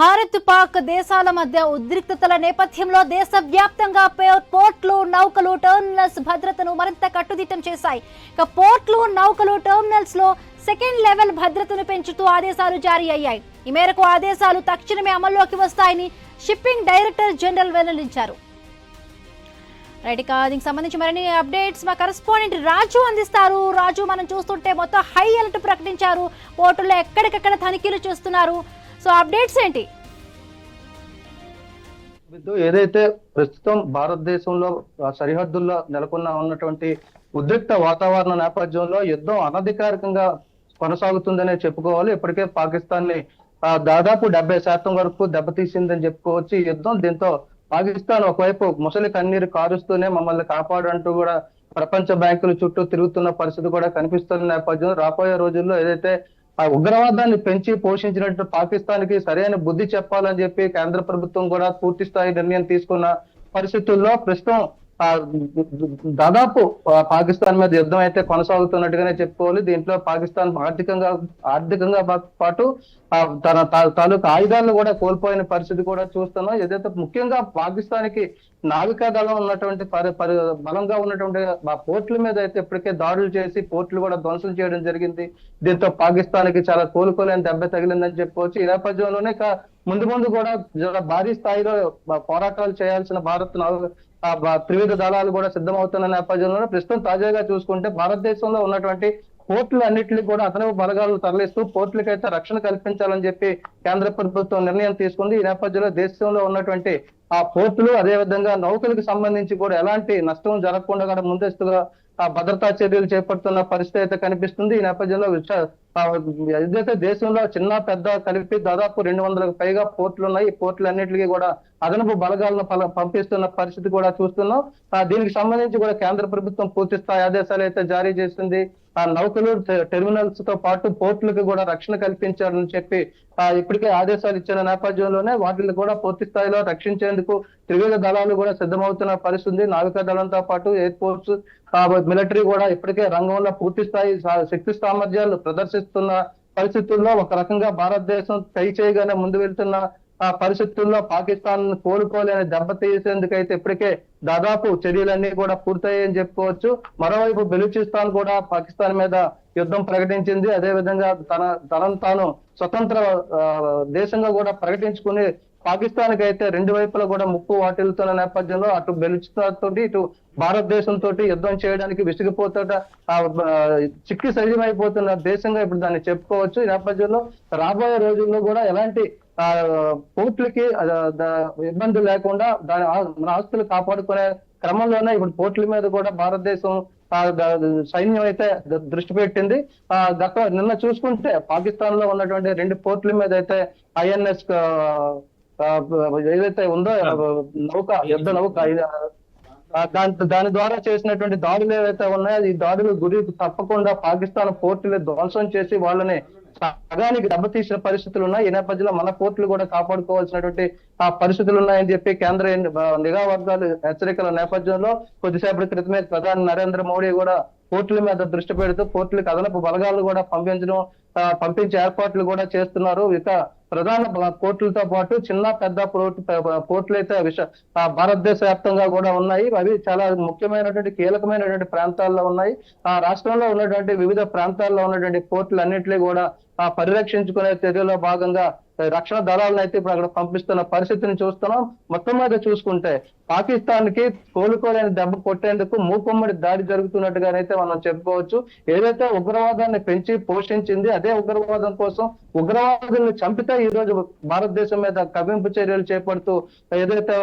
భారత్ పాక్ దేశాల మధ్య ఉద్రిక్తతల నేపథ్యంలో దేశవ్యాప్తంగా పోర్ట్లు నౌకలు టెర్మినల్స్ భద్రతను మరింత కట్టుదిట్టం చేశాయి. ఇక పోర్ట్లు నౌకలు టెర్మినల్స్ లో సెకండ్ లెవెల్ భద్రతను పెంచుతూ ఆదేశాలు జారీ అయ్యాయి. ఈ మేరకు ఆదేశాలు తక్షణమే అమల్లోకి వస్తాయని షిప్పింగ్ డైరెక్టర్ జనరల్ వెల్లడించారు. దీనికి సంబంధించి మరిన్ని అప్డేట్స్ మా కరెస్పాండెంట్ రాజు అందిస్తారు. రాజు, మనం చూస్తుంటే మొత్తం హై అలర్ట్ ప్రకటించారు. పోర్టుల్లో ఎక్కడికెక్కడ తనిఖీలు చేస్తున్నారు. సో అప్డేట్స్ ఏంటి? ఏదైతే ప్రస్తుతం భారతదేశంలో సరిహద్దుల్లో ఉన్నటువంటి ఉద్రిక్త వాతావరణ నేపథ్యంలో యుద్ధం అనధికారికంగా కొనసాగుతుందనే చెప్పుకోవాలి. ఇప్పటికే పాకిస్తాన్ ని దాదాపు 70% వరకు దెబ్బతీసిందని చెప్పుకోవచ్చు ఈ యుద్ధం. దీంతో పాకిస్తాన్ ఒకవైపు ముసలి కన్నీరు కారుస్తూనే మమ్మల్ని కాపాడంటూ కూడా ప్రపంచ బ్యాంకుల చుట్టూ తిరుగుతున్న పరిస్థితి కూడా కనిపిస్తున్న నేపథ్యంలో రాబోయే రోజుల్లో ఏదైతే ఆ ఉగ్రవాదాన్ని పెంచి పోషించినట్టు పాకిస్తాన్ కి సరైన బుద్ధి చెప్పాలని చెప్పి కేంద్ర ప్రభుత్వం కూడా పూర్తి స్థాయి నిర్ణయం తీసుకున్న పరిస్థితుల్లో ప్రస్తుతం దాదాపు పాకిస్తాన్ మీద యుద్ధం అయితే కొనసాగుతున్నట్టుగానే చెప్పుకోవాలి. దీంట్లో పాకిస్తాన్ ఆర్థికంగా పాటు తన తాలూకు ఆయుధాలను కూడా కోల్పోయిన పరిస్థితి కూడా చూస్తున్నాం. ఏదైతే ముఖ్యంగా పాకిస్తాన్ కి నావికా దళం ఉన్నటువంటి బలంగా ఉన్నటువంటి పోర్టుల మీద అయితే ఇప్పటికే దాడులు చేసి పోర్టులు కూడా ధ్వంసం చేయడం జరిగింది. దీంతో పాకిస్తాన్ కి చాలా కోలుకోలేని దెబ్బ తగిలిందని చెప్పుకోవచ్చు. ఈ నేపథ్యంలోనే ముందు కూడా భారీ స్థాయిలో పోరాటాలు చేయాల్సిన భారత్ త్రివిధ దళాలు కూడా సిద్ధమవుతున్న నేపథ్యంలో ప్రస్తుతం తాజాగా చూసుకుంటే భారతదేశంలో ఉన్నటువంటి పోర్టులు అన్నింటినీ కూడా అదనపు బలగాలను తరలిస్తూ పోర్టులకైతే రక్షణ కల్పించాలని చెప్పి కేంద్ర ప్రభుత్వం నిర్ణయం తీసుకుంది. ఈ నేపథ్యంలో దేశంలో ఉన్నటువంటి ఆ పోర్టులు అదేవిధంగా నౌకలకు సంబంధించి కూడా ఎలాంటి నష్టం జరగకుండా కూడా ముందస్తుగా భద్రతా చర్యలు చేపడుతున్న పరిస్థితి అయితే కనిపిస్తుంది. ఈ నేపథ్యంలో ఏదైతే దేశంలో చిన్న పెద్ద కలిపి దాదాపు 200కు పైగా పోర్టులు ఉన్నాయి. ఈ పోర్టులు అన్నింటికీ కూడా అదనపు బలగాలను పంపిస్తున్న పరిస్థితి కూడా చూస్తున్నాం. దీనికి సంబంధించి కూడా కేంద్ర ప్రభుత్వం పూర్తి స్థాయి ఆదేశాలు అయితే జారీ చేసింది. ఆ నౌకలు టెర్మినల్స్ తో పాటు పోర్టులకు కూడా రక్షణ కల్పించాలని చెప్పి ఇప్పటికే ఆదేశాలు ఇచ్చిన నేపథ్యంలోనే వాటిని కూడా పూర్తి స్థాయిలో రక్షించేందుకు త్రివిధ దళాలు కూడా సిద్ధమవుతున్న పరిస్థితి. నావికా దళంతో పాటు ఎయిర్ ఫోర్స్ మిలిటరీ కూడా ఇప్పటికే రంగంలో పూర్తి స్థాయి శక్తి సామర్థ్యాలు ప్రదర్శిస్తున్న పరిస్థితుల్లో ఒక రకంగా భారతదేశం కై చేయగానే ముందు వెళ్తున్న పరిస్థితుల్లో పాకిస్తాన్ కోలుకోలేని దెబ్బతీసేందుకైతే ఇప్పటికే దాదాపు చర్యలన్నీ కూడా పూర్తయ్యాయని చెప్పుకోవచ్చు. మరోవైపు బెలూచిస్తాన్ కూడా పాకిస్తాన్ మీద యుద్ధం ప్రకటించింది. అదేవిధంగా తనను తాను స్వతంత్ర దేశంగా కూడా ప్రకటించుకుని పాకిస్తాన్ కి అయితే రెండు వైపులా కూడా ముప్పు వాటిల్తున్న నేపథ్యంలో అటు బెలూచిస్తాన్ తోటి ఇటు భారతదేశం తోటి యుద్ధం చేయడానికి విసిగిపోతున్న చిక్కి సజీవమైపోతున్న దేశంగా ఇప్పుడు దాన్ని చెప్పుకోవచ్చు. ఈ నేపథ్యంలో రాబోయే రోజుల్లో కూడా ఎలాంటి పోర్టులకి ఇబ్బంది లేకుండా మన ఆస్తులు కాపాడుకునే క్రమంలోనే ఇప్పుడు పోర్టుల మీద కూడా భారతదేశం సైన్యం అయితే దృష్టి పెట్టింది. నిన్న చూసుకుంటే పాకిస్తాన్ లో ఉన్నటువంటి 2 పోర్టుల మీద అయితే INS ఏదైతే ఉందో యుద్ధ నౌక దాని ద్వారా చేసినటువంటి దాడులు ఏవైతే ఉన్నాయో ఈ దాడులు గురి తప్పకుండా పాకిస్తాన్ పోర్టులు ధ్వంసం చేసి వాళ్ళని సగానికి దెబ్బతీసిన పరిస్థితులు ఉన్నాయి. ఈ నేపథ్యంలో మన పోర్టులు కూడా కాపాడుకోవాల్సినటువంటి పరిస్థితులు ఉన్నాయని చెప్పి కేంద్ర నిఘా వర్గాలు హెచ్చరికల నేపథ్యంలో కొద్దిసేపటి క్రితమే ప్రధాని నరేంద్ర మోడీ కూడా పోర్టుల మీద దృష్టి పెడుతూ పోర్టులకు అదనపు బలగాలు కూడా పంపించే ఏర్పాట్లు కూడా చేస్తున్నారు. ఇక ప్రధాన పోర్టులతో పాటు చిన్న పెద్ద పోర్టులు అయితే భారతదేశ వ్యాప్తంగా కూడా ఉన్నాయి. అవి చాలా ముఖ్యమైనటువంటి కీలకమైనటువంటి ప్రాంతాల్లో ఉన్నాయి. ఆ రాష్ట్రంలో ఉన్నటువంటి వివిధ ప్రాంతాల్లో ఉన్నటువంటి పోర్టులు అన్నింటినీ కూడా పరిరక్షించుకునే చర్యలో భాగంగా రక్షణ దళాలను అయితే ఇప్పుడు అక్కడ పంపిస్తున్న పరిస్థితిని చూస్తున్నాం. మొత్తం మీద చూసుకుంటే పాకిస్తాన్ కి కోలుకోలేని దెబ్బ కొట్టేందుకు మూకుమ్మడి దాడి జరుగుతున్నట్టుగానైతే మనం చెప్పుకోవచ్చు. ఏదైతే ఉగ్రవాదాన్ని పెంచి పోషించింది అదే ఉగ్రవాదం కోసం ఉగ్రవాదుల్ని చంపితే ఈ రోజు భారతదేశం మీద కవ్వింపు చర్యలు చేపడుతూ ఏదైతే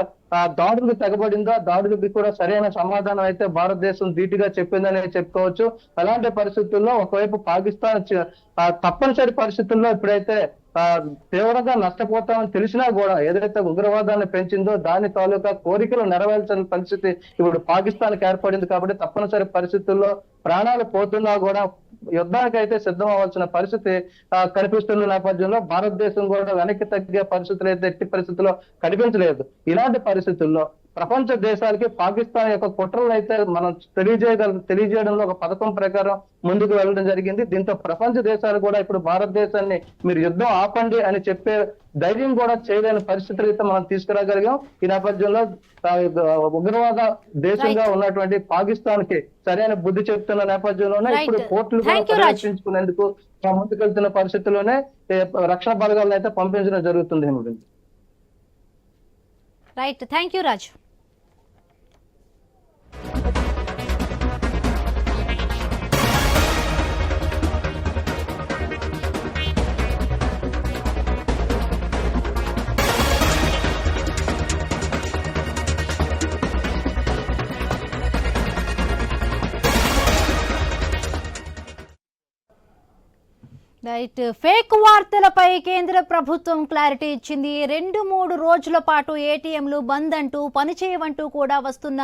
దాడులకు తెగబడిందో దాడులకి కూడా సరైన సమాధానం అయితే భారతదేశం ధీటుగా చెప్పిందని చెప్పుకోవచ్చు. అలాంటి పరిస్థితుల్లో ఒకవైపు పాకిస్తాన్ తప్పనిసరి పరిస్థితుల్లో ఇప్పుడైతే తీవ్రంగా నష్టపోతామని తెలిసినా కూడా ఏదైతే ఉగ్రవాదాన్ని పెంచిందో దాని తాలూకా కోరికలు నెరవేర్చని పరిస్థితి ఇప్పుడు పాకిస్తాన్ కి ఏర్పడింది. కాబట్టి తప్పనిసరి పరిస్థితుల్లో ప్రాణాలు పోతున్నా కూడా యుద్ధానికి అయితే సిద్ధం అవ్వాల్సిన పరిస్థితి కనిపిస్తున్న నేపథ్యంలో భారతదేశం కూడా వెనక్కి తగ్గే పరిస్థితులు అయితే ఎట్టి పరిస్థితుల్లో కనిపించలేదు. ఇలాంటి పరిస్థితుల్లో ప్రపంచ దేశాలకి పాకిస్తాన్ యొక్క కుట్రలు అయితే మనం తెలియజేయడంలో ఒక పథకం ప్రకారం ముందుకు వెళ్ళడం జరిగింది. దీంతో ప్రపంచ దేశాలు కూడా ఇప్పుడు భారతదేశాన్ని మీరు యుద్ధం ఆపండి అని చెప్పే ధైర్యం కూడా చేయలేని పరిస్థితులు అయితే మనం తీసుకురాగలిగాం. ఈ నేపథ్యంలో ఉగ్రవాద దేశంగా ఉన్నటువంటి పాకిస్తాన్ కి సరైన బుద్ధి చెప్తున్న నేపథ్యంలోనే ఇప్పుడు కోర్టులు కూడా పరిరక్షించుకునేందుకు ముందుకెళ్తున్న పరిస్థితుల్లోనే రక్షణ బలగాలను అయితే పంపించడం జరుగుతుంది. Right, thank you Raju. Right, fake వార్తలపై కేంద్ర ప్రభుత్వం క్లారిటీ ఇచ్చింది. 2-3 రోజుల పాటు ఏటీఎంలు బంద్ అంటూ పనిచేయవంటూ కూడా వస్తున్న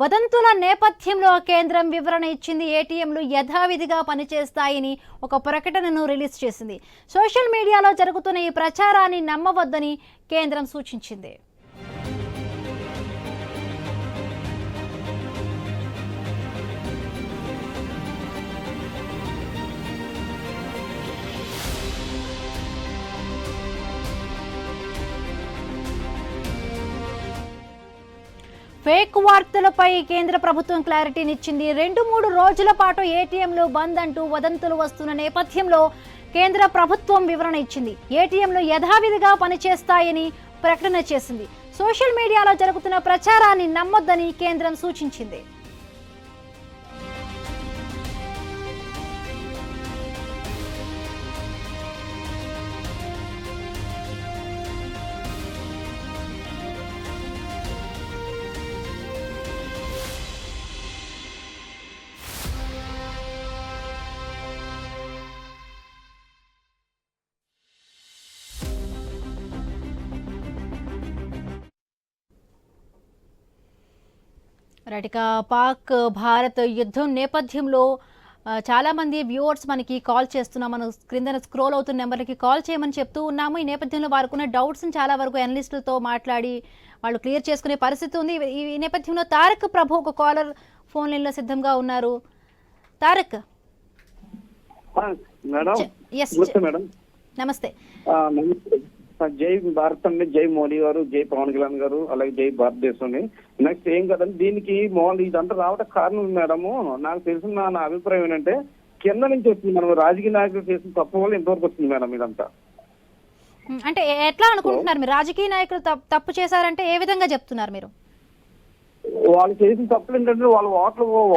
వదంతుల నేపథ్యంలో కేంద్రం వివరణ ఇచ్చింది. ఏటీఎంలు యథావిధిగా పనిచేస్తాయని ఒక ప్రకటనను రిలీజ్ చేసింది. సోషల్ మీడియాలో జరుగుతున్న ఈ ప్రచారాన్ని నమ్మవద్దని కేంద్రం సూచించింది. ఫేక్ వార్తలపై కేంద్ర ప్రభుత్వం క్లారిటీనిచ్చింది. 2-3 రోజుల పాటు ఏటీఎంలు బంద్ అంటూ వదంతులు వస్తున్న నేపథ్యంలో కేంద్ర ప్రభుత్వం వివరణ ఇచ్చింది. ఏటీఎంలు యథావిధిగా పనిచేస్తాయని ప్రకటన చేసింది. సోషల్ మీడియాలో జరుగుతున్న ప్రచారాన్ని నమ్మొద్దని కేంద్రం సూచించింది. రైట్గా పాక్ భారత్ యుద్ధం నేపథ్యంలో చాలామంది వ్యూవర్స్ మనకి కాల్ చేస్తున్నాం. మనం క్రిందన స్క్రోల్ అవుతున్న నెంబర్కి కాల్ చేయమని చెప్తూ ఉన్నాము. ఈ నేపథ్యంలో వారుకున్న డౌట్స్ని చాలా వరకు అనలిస్టులతో మాట్లాడి వాళ్ళు క్లియర్ చేసుకునే పరిస్థితి ఉంది. ఈ నేపథ్యంలో తారక్ ప్రభు ఒక కాలర్ ఫోన్ లైన్లో సిద్ధంగా ఉన్నారు. తారక్, నమస్తే. జై భారత్ అండి, జై మోడీ గారు, జై పవన్ కళ్యాణ్ గారు, అలాగే జై భారతదేశం. నెక్స్ట్ ఏం కదండి దీనికి ఇదంతా రావడానికి కారణం మేడము నాకు తెలిసిన నా అభిప్రాయం ఏంటంటే కింద నుంచి వచ్చింది. మనం రాజకీయ నాయకులు చేసిన తప్పు వల్ల ఇంతవరకు వచ్చింది మేడం ఇదంతా. అంటే ఎట్లా అనుకుంటున్నారు మీరు? రాజకీయ నాయకులు తప్పు చేశారంటే ఏ విధంగా చెప్తున్నారు మీరు? వాళ్ళు చేసిన తప్పులు ఏంటంటే వాళ్ళు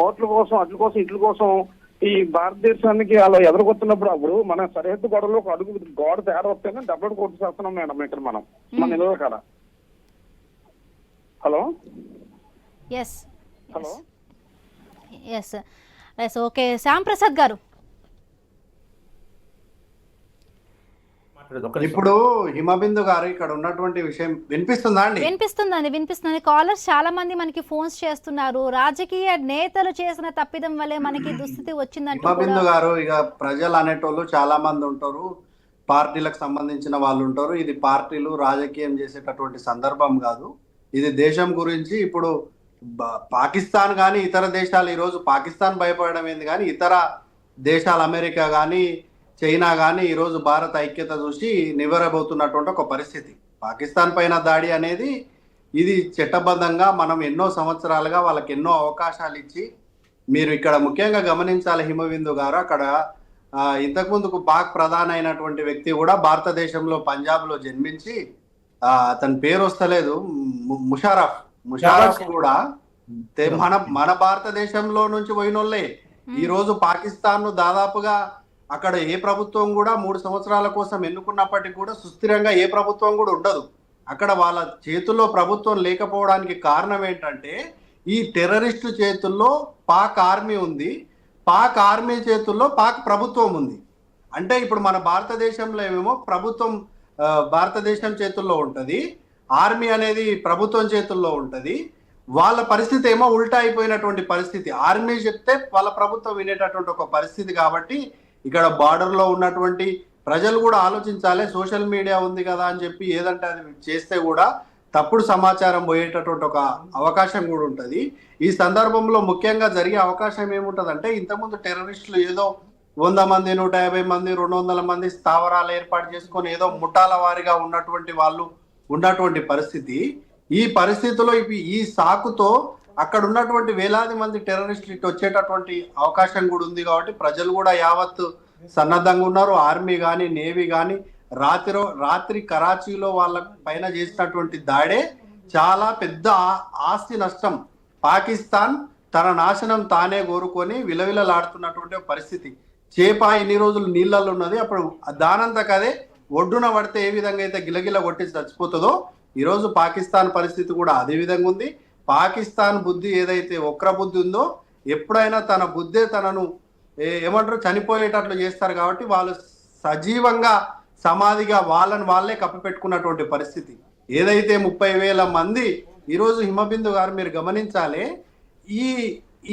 ఓట్ల కోసం ఇట్ల కోసం ఈ భారతదేశానికి అలా ఎదురుకొస్తున్నప్పుడు అప్పుడు మన సరిహద్దు గొడవలో ఒక అడుగు గోడ తేడా వస్తేనే డబ్బులు కొట్టు చేస్తున్నాం మేడం ఇక్కడ మనం మన నిలవ కాడ. Hello hello okay, Shyam Prasad గారు. ఇప్పుడు హిమబిందు గారు ఇక్కడ ఉన్నటువంటి విషయం వినిపిస్తుందా అండి? వినిపిస్తుంది. కాలర్స్ చాలా మంది మనకి ఫోన్స్ చేస్తున్నారు. రాజకీయ నేతలు చేసిన తప్పిదం వల్లే మనకి దుస్థితి వచ్చిందంటే హిమబిందు గారు, ఇక ప్రజలు అనేటోళ్ళు చాలా మంది ఉంటారు, పార్టీలకు సంబంధించిన వాళ్ళు ఉంటారు. ఇది పార్టీలు రాజకీయం చేసేటటువంటి సందర్భం కాదు. ఇది దేశం గురించి. ఇప్పుడు పాకిస్తాన్ కానీ ఇతర దేశాలు, ఈరోజు పాకిస్తాన్ భయపడడం ఏంది కానీ ఇతర దేశాలు అమెరికా కానీ చైనా కానీ ఈరోజు భారత ఐక్యత చూసి నివ్వెరబోతున్నటువంటి ఒక పరిస్థితి. పాకిస్తాన్ పైన దాడి అనేది ఇది చట్టబద్ధంగా మనం ఎన్నో సంవత్సరాలుగా వాళ్ళకి ఎన్నో అవకాశాలు ఇచ్చి, మీరు ఇక్కడ ముఖ్యంగా గమనించాలి హిమబిందు గారు, అక్కడ ఇంతకుముందుకు పాక్ ప్రధాన అయినటువంటి వ్యక్తి కూడా భారతదేశంలో పంజాబ్లో జన్మించి అతని పేరు వస్తలేదు, ముషారఫ్ కూడా మన భారతదేశంలో నుంచి పోయినోళ్ళే. ఈ రోజు పాకిస్తాన్ ను దాదాపుగా అక్కడ ఏ ప్రభుత్వం కూడా 3 సంవత్సరాల కోసం ఎన్నుకున్నప్పటికీ కూడా సుస్థిరంగా ఏ ప్రభుత్వం కూడా ఉండదు. అక్కడ వాళ్ళ చేతుల్లో ప్రభుత్వం లేకపోవడానికి కారణం ఏంటంటే ఈ టెర్రరిస్టు చేతుల్లో పాక్ ఆర్మీ ఉంది, పాక్ ఆర్మీ చేతుల్లో పాక్ ప్రభుత్వం ఉంది. అంటే ఇప్పుడు మన భారతదేశంలో ఏమేమో ప్రభుత్వం భారతదేశం చేతుల్లో ఉంటుంది, ఆర్మీ అనేది ప్రభుత్వం చేతుల్లో ఉంటుంది. వాళ్ళ పరిస్థితి ఏమో ఉల్టా అయిపోయినటువంటి పరిస్థితి. ఆర్మీ చెప్తే వాళ్ళ ప్రభుత్వం వినేటటువంటి ఒక పరిస్థితి. కాబట్టి ఇక్కడ బార్డర్లో ఉన్నటువంటి ప్రజలు కూడా ఆలోచించాలి. సోషల్ మీడియా ఉంది కదా అని చెప్పి ఏదంటే అది చేస్తే కూడా తప్పుడు సమాచారం పోయేటటువంటి ఒక అవకాశం కూడా ఉంటుంది. ఈ సందర్భంలో ముఖ్యంగా జరిగే అవకాశం ఏముంటదంటే, ఇంతకుముందు టెర్రరిస్టులు ఏదో 100 మంది 150 మంది 200 మంది స్థావరాలు ఏర్పాటు చేసుకొని ఏదో ముఠాల వారిగా ఉన్నటువంటి వాళ్ళు ఉన్నటువంటి పరిస్థితి. ఈ పరిస్థితిలో ఈ సాకుతో అక్కడ ఉన్నటువంటి వేలాది మంది టెర్రరిస్టులు ఇటు వచ్చేటటువంటి అవకాశం కూడా ఉంది. కాబట్టి ప్రజలు కూడా యావత్ సన్నద్ధంగా ఉన్నారు. ఆర్మీ కానీ నేవీ కానీ రాత్రి కరాచీలో వాళ్ళ పైన చేసినటువంటి దాడే చాలా పెద్ద ఆస్తి నష్టం. పాకిస్తాన్ తన నాశనం తానే కోరుకొని విలవిలలాడుతున్నటువంటి పరిస్థితి. చేప ఇన్ని రోజులు నీళ్ళల్లో ఉన్నది, అప్పుడు దానంతకదే ఒడ్డున పడితే ఏ విధంగా అయితే గిలగిల కొట్టి చచ్చిపోతుందో, ఈరోజు పాకిస్తాన్ పరిస్థితి కూడా అదే విధంగా ఉంది. పాకిస్తాన్ బుద్ధి ఏదైతే వక్ర బుద్ధి ఉందో, ఎప్పుడైనా తన బుద్ధే తనను ఏమంటారు చనిపోయేటట్లు చేస్తారు. కాబట్టి వాళ్ళు సజీవంగా సమాధిగా వాళ్ళని వాళ్ళే కప్పిపెట్టుకున్నటువంటి పరిస్థితి. ఏదైతే 30,000 మంది ఈరోజు హిమబిందు గారు మీరు గమనించాలి,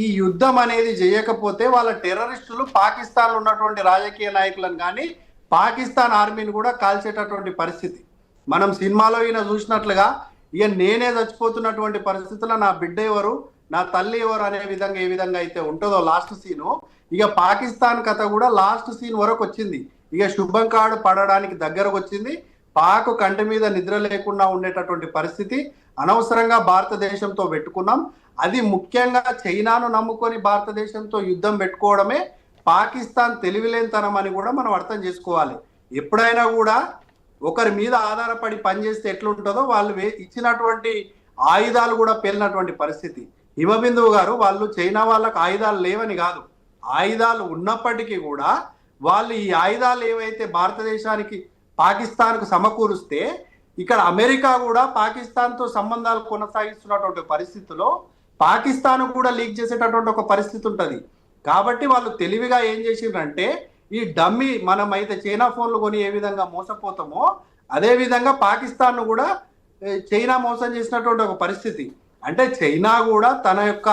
ఈ యుద్ధం అనేది చేయకపోతే వాళ్ళ టెర్రరిస్టులు పాకిస్తాన్లో ఉన్నటువంటి రాజకీయ నాయకులను కానీ పాకిస్తాన్ ఆర్మీని కూడా కాల్చేటటువంటి పరిస్థితి. మనం సినిమాలో ఈయన చూసినట్లుగా ఇక నేనే చచ్చిపోతున్నటువంటి పరిస్థితుల్లో నా బిడ్డ ఎవరు, నా తల్లి ఎవరు అనే విధంగా ఏ విధంగా అయితే ఉంటుందో లాస్ట్ సీను, ఇక పాకిస్తాన్ కథ కూడా లాస్ట్ సీన్ వరకు వచ్చింది. ఇక శుభం కాడు పడడానికి దగ్గరకు వచ్చింది. పాక్ కంటి మీద నిద్ర లేకుండా ఉండేటటువంటి పరిస్థితి. అనవసరంగా భారతదేశంతో పెట్టుకున్నాం. అది ముఖ్యంగా చైనాను నమ్ముకొని భారతదేశంతో యుద్ధం పెట్టుకోవడమే పాకిస్తాన్ తెలివిలేనితనం అని కూడా మనం అర్థం చేసుకోవాలి. ఎప్పుడైనా కూడా ఒకరి మీద ఆధారపడి పనిచేస్తే ఎట్లుంటుందో వాళ్ళు ఇచ్చినటువంటి ఆయుధాలు కూడా పేలినటువంటి పరిస్థితి. హిమబిందువు గారు, వాళ్ళు చైనా వాళ్ళకు ఆయుధాలు లేవని కాదు, ఆయుధాలు ఉన్నప్పటికీ కూడా వాళ్ళు ఈ ఆయుధాలు ఏవైతే భారతదేశానికి పాకిస్తాన్కు సమకూరుస్తే, ఇక్కడ అమెరికా కూడా పాకిస్తాన్తో సంబంధాలు కొనసాగిస్తున్నటువంటి పరిస్థితిలో పాకిస్తాన్ కూడా లీక్ చేసేటటువంటి ఒక పరిస్థితి ఉంటుంది. కాబట్టి వాళ్ళు తెలివిగా ఏం చేసిండ్రంటే, ఈ డమ్మీ మనం అయితే చైనా ఫోన్లు కొని ఏ విధంగా మోసపోతామో అదే విధంగా పాకిస్తాన్ కూడా చైనా మోసం చేసినటువంటి ఒక పరిస్థితి. అంటే చైనా కూడా తన యొక్క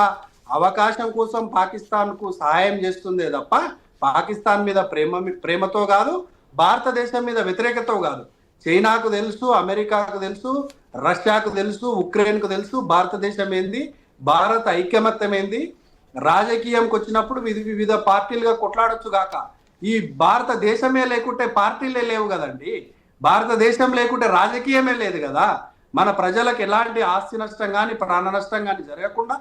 అవకాశం కోసం పాకిస్తాన్కు సహాయం చేస్తుందే తప్ప పాకిస్తాన్ మీద ప్రేమతో కాదు, భారతదేశం మీద వ్యతిరేకతో కాదు. చైనాకు తెలుసు, అమెరికాకు తెలుసు, రష్యాకు తెలుసు, ఉక్రెయిన్కు తెలుసు భారతదేశం ఏంది, భారత ఐక్యమత్యం ఏంది. రాజకీయంకి వచ్చినప్పుడు వివిధ పార్టీలుగా కొట్లాడొచ్చు గాక, ఈ భారతదేశమే లేకుంటే పార్టీలే లేవు కదండి. భారతదేశం లేకుంటే రాజకీయమే లేదు కదా. మన ప్రజలకు ఎలాంటి ఆస్తి నష్టం కానీ ప్రాణ నష్టం కానీ జరగకుండా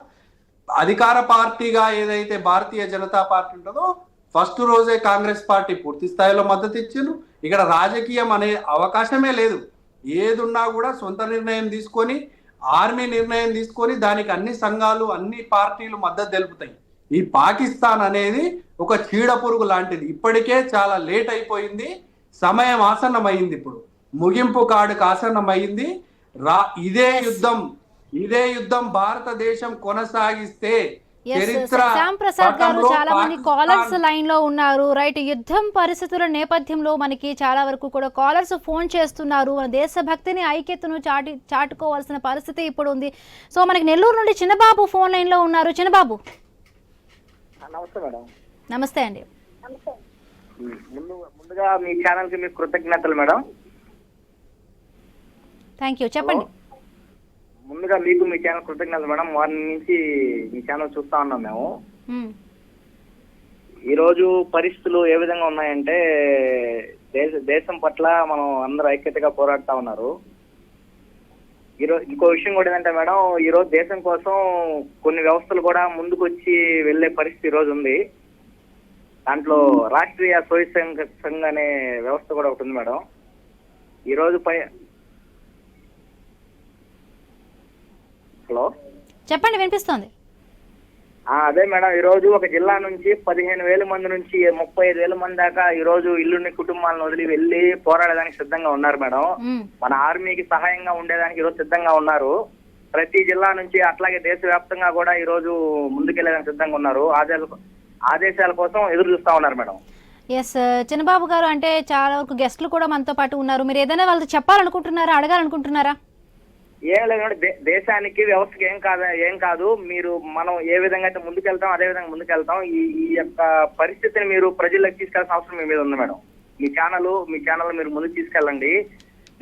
అధికార పార్టీగా ఏదైతే భారతీయ జనతా పార్టీ ఉంటుందో ఫస్ట్ రోజే కాంగ్రెస్ పార్టీ పూర్తి స్థాయిలో మద్దతు ఇచ్చిండ్రు. ఇక్కడ రాజకీయం అనే అవకాశమే లేదు. ఏదున్నా కూడా సొంత నిర్ణయం తీసుకొని, ఆర్మీ నిర్ణయం తీసుకొని దానికి అన్ని సంఘాలు అన్ని పార్టీలు మద్దతు తెలుపుతాయి. ఈ పాకిస్తాన్ అనేది ఒక చీడ పురుగు లాంటిది. ఇప్పటికే చాలా లేట్ అయిపోయింది, సమయం ఆసన్నమైంది, ఇప్పుడు ముగింపు కాడుకు ఆసన్నమైంది. ఇదే యుద్ధం భారతదేశం కొనసాగిస్తే శ్యామ్ ప్రసాద్ గారు, చాలా మంది కాలర్స్ లైన్ లో ఉన్నారు. రైట్, యుద్ధం పరిస్థితుల నేపథ్యంలో మనకి చాలా వరకు కూడా కాలర్స్ ఫోన్ చేస్తున్నారు. మన దేశభక్తిని ఐక్యతను చాటుకోవాల్సిన పరిస్థితి ఇప్పుడు ఉంది. సో మనకి నెల్లూరు నుండి చిన్నబాబు ఫోన్ లైన్ లో ఉన్నారు. చిన్నబాబు, నమస్తే మేడం. నమస్తే అండి. ముందుగా మీ ఛానల్ కి మీకు కృతజ్ఞతలు మేడం. థ్యాంక్ యూ, చెప్పండి. ముందుగా మీకు మీ ఛానల్ కృతజ్ఞతలు మేడం. మార్నింగ్ నుంచి మీ ఛానల్ చూస్తా ఉన్నాం మేము. ఈ రోజు పరిస్థితులు ఏ విధంగా ఉన్నాయంటే, దేశం పట్ల మనం అందరూ ఐక్యతగా పోరాడుతా ఉన్నారు. ఈరోజు ఇంకో విషయం కూడా ఏంటంటే మేడం, ఈ రోజు దేశం కోసం కొన్ని వ్యవస్థలు కూడా ముందుకు వచ్చి వెళ్లే పరిస్థితి ఈ రోజు ఉంది. దాంట్లో రాష్ట్రీయ స్వయం సంఘ అనే వ్యవస్థ కూడా ఒకటి ఉంది మేడం. ఈ రోజు హలో, చెప్పండి, వినిపిస్తోంది. అదే మేడం, ఈ రోజు ఒక జిల్లా నుంచి 15,000 మంది నుంచి 35,000 మంది దాకా ఈ రోజు ఇల్లుని కుటుంబాలను వదిలి వెళ్లి పోరాడడానికి సిద్ధంగా ఉన్నారు మేడం. మన ఆర్మీకి సహాయంగా ఉండేదానికి ఈ రోజు సిద్ధంగా ఉన్నారు. ప్రతి జిల్లా నుంచి, అట్లాగే దేశవ్యాప్తంగా కూడా ఈ రోజు ముందుకెళ్లేదానికి సిద్ధంగా ఉన్నారు. ఆదేశాల కోసం ఎదురు చూస్తా ఉన్నారు మేడం. ఎస్ చిన్నబాబు గారు, అంటే చాలా వరకు గెస్ట్లు కూడా మనతో పాటు ఉన్నారు. మీరు ఏదైనా వాళ్ళతో చెప్పాలనుకుంటున్నారా, అడగాలనుకుంటున్నారా? ఏం లేదు, దేశానికి వ్యవస్థకి ఏం కాదు. మనం ఏ విధంగా అయితే ముందుకెళ్తాం అదే విధంగా ముందుకెళ్తాం. ఈ యొక్క పరిస్థితిని మీరు ప్రజలకు తీసుకెళ్లాల్సిన అవసరం మీ మీద ఉంది మేడం. మీ ఛానల్ మీరు ముందుకు తీసుకెళ్ళండి.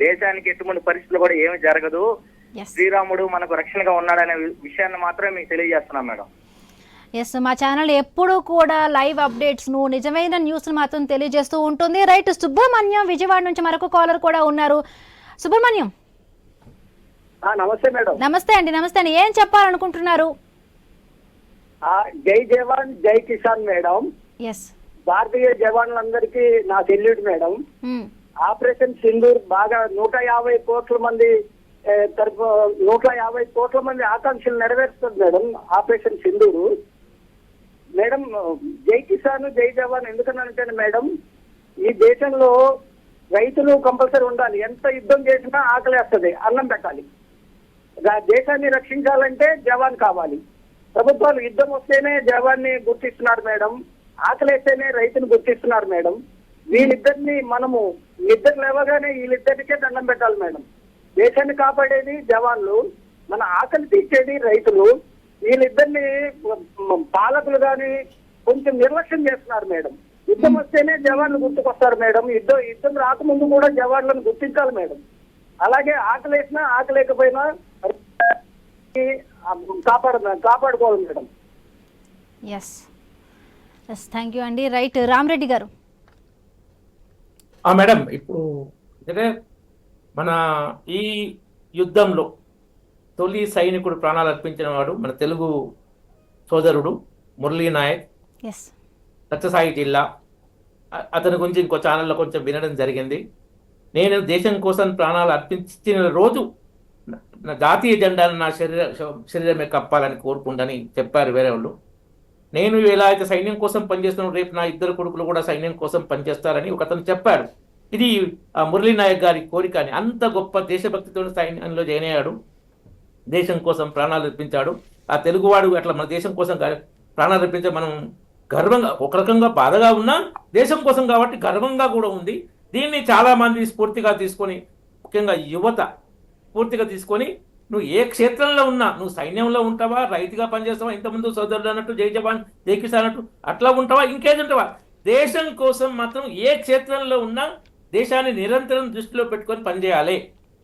దేశానికి ఎటువంటి పరిస్థితులు కూడా ఏమి జరగదు. Yes. శ్రీరాముడు మనకు రక్షణగా ఉన్నాడనే విషయాన్ని మాత్రమే మీకు తెలియజేస్తున్నాం మేడం. ఎస్, మా ఛానల్ ఎప్పుడూ కూడా లైవ్ అప్డేట్స్ను నిజమైన న్యూస్ను మాత్రం తెలియజేస్తూ ఉంటుంది. రైట్, సుబ్రహ్మణ్యం విజయవాడ నుంచి మరొక కాలర్ కూడా ఉన్నారు. సుబ్రహ్మణ్యం, నమస్తే మేడం. నమస్తే అండి. ఏం చెప్పాలనుకుంటున్నారు? జై జవాన్ జై కిసాన్ మేడం. ఎస్, భారతీయ జవాన్లందరికీ నా సెల్యూట్ మేడం. ఆపరేషన్ సింధూర్ బాగా 150 కోట్ల మంది 150 కోట్ల మంది ఆకాంక్షలు నెరవేరుస్తుంది మేడం ఆపరేషన్ సింధూరు. మేడం, జై కిసాన్ జై జవాన్ ఎందుకనంటే మేడం, ఈ దేశంలో రైతులు కంపల్సరీ ఉండాలి. ఎంత యుద్ధం చేసినా ఆకలేస్తుంది, అన్నం పెట్టాలి. దేశాన్ని రక్షించాలంటే జవాన్ కావాలి. ప్రభుత్వాలు యుద్ధం వస్తేనే జవాన్ని గుర్తిస్తున్నారు మేడం, ఆకలేస్తేనే రైతును గుర్తిస్తున్నారు మేడం. వీళ్ళిద్దరిని మనము నిద్ర లేవగానే వీళ్ళిద్దరికే దండం పెట్టాలి మేడం. దేశాన్ని కాపాడేది జవాన్లు, మన ఆకలి తీర్చేది రైతులు. వీళ్ళిద్దరిని పాలకులు గాని కొంచెం నిర్లక్ష్యం చేస్తున్నారు మేడం. యుద్ధం వస్తేనే జవాన్లు గుర్తుకొస్తారు మేడం. యుద్ధం రాకముందు కూడా జవాన్లను గుర్తించాలి మేడం. అలాగే ఆకలేసినా ఆకలేకపోయినా కాపాడుకోవాలి మేడం. ఎస్, థ్యాంక్ యూ అండి. రైట్, రామరెడ్డి గారు. మేడం, ఇప్పుడు అంటే మన ఈ యుద్ధంలో తొలి సైనికుడు ప్రాణాలు అర్పించిన వాడు మన తెలుగు సోదరుడు మురళీ నాయక్, ఎస్, సత్యసాయి జిల్లా. అతని గురించి ఇంకో ఛానల్లో కొంచెం వినడం జరిగింది. నేను దేశం కోసం ప్రాణాలు అర్పించిన రోజు నా జాతీయ జెండాను నా శరీరమే కప్పాలని కోరుకుంటని చెప్పారు వేరే వాళ్ళు. నేను ఎలా అయితే సైన్యం కోసం పనిచేస్తున్నాను, రేపు నా 2 కొడుకులు కూడా సైన్యం కోసం పనిచేస్తారని ఒక అతను చెప్పాడు. ఇది మురళీ నాయక్ గారి కోరిక అని. అంత గొప్ప దేశభక్తితో సైన్యంలో జాయిన్ అయ్యాడు, దేశం కోసం ప్రాణాలు అర్పించాడు. ఆ తెలుగువాడు అట్లా మన దేశం కోసం ప్రాణాలు అర్పించే మనం గర్వంగా, ఒక రకంగా బాధగా ఉన్నా దేశం కోసం కాబట్టి గర్వంగా కూడా ఉంది. దీన్ని చాలా మంది స్ఫూర్తిగా తీసుకొని, ముఖ్యంగా యువత స్ఫూర్తిగా తీసుకొని, నువ్వు ఏ క్షేత్రంలో ఉన్నా, నువ్వు సైన్యంలో ఉంటావా, రైతుగా పనిచేస్తావా, ఇంతకుముందు సోదరుడు అన్నట్టు జై జవాన్ జై కిసాన్ అన్నట్టు అట్లా ఉంటావా, ఇంకేది ఉంటావా, దేశం కోసం మాత్రం ఏ క్షేత్రంలో ఉన్నా దేశాన్ని నిరంతరం దృష్టిలో పెట్టుకొని పనిచేయాలి.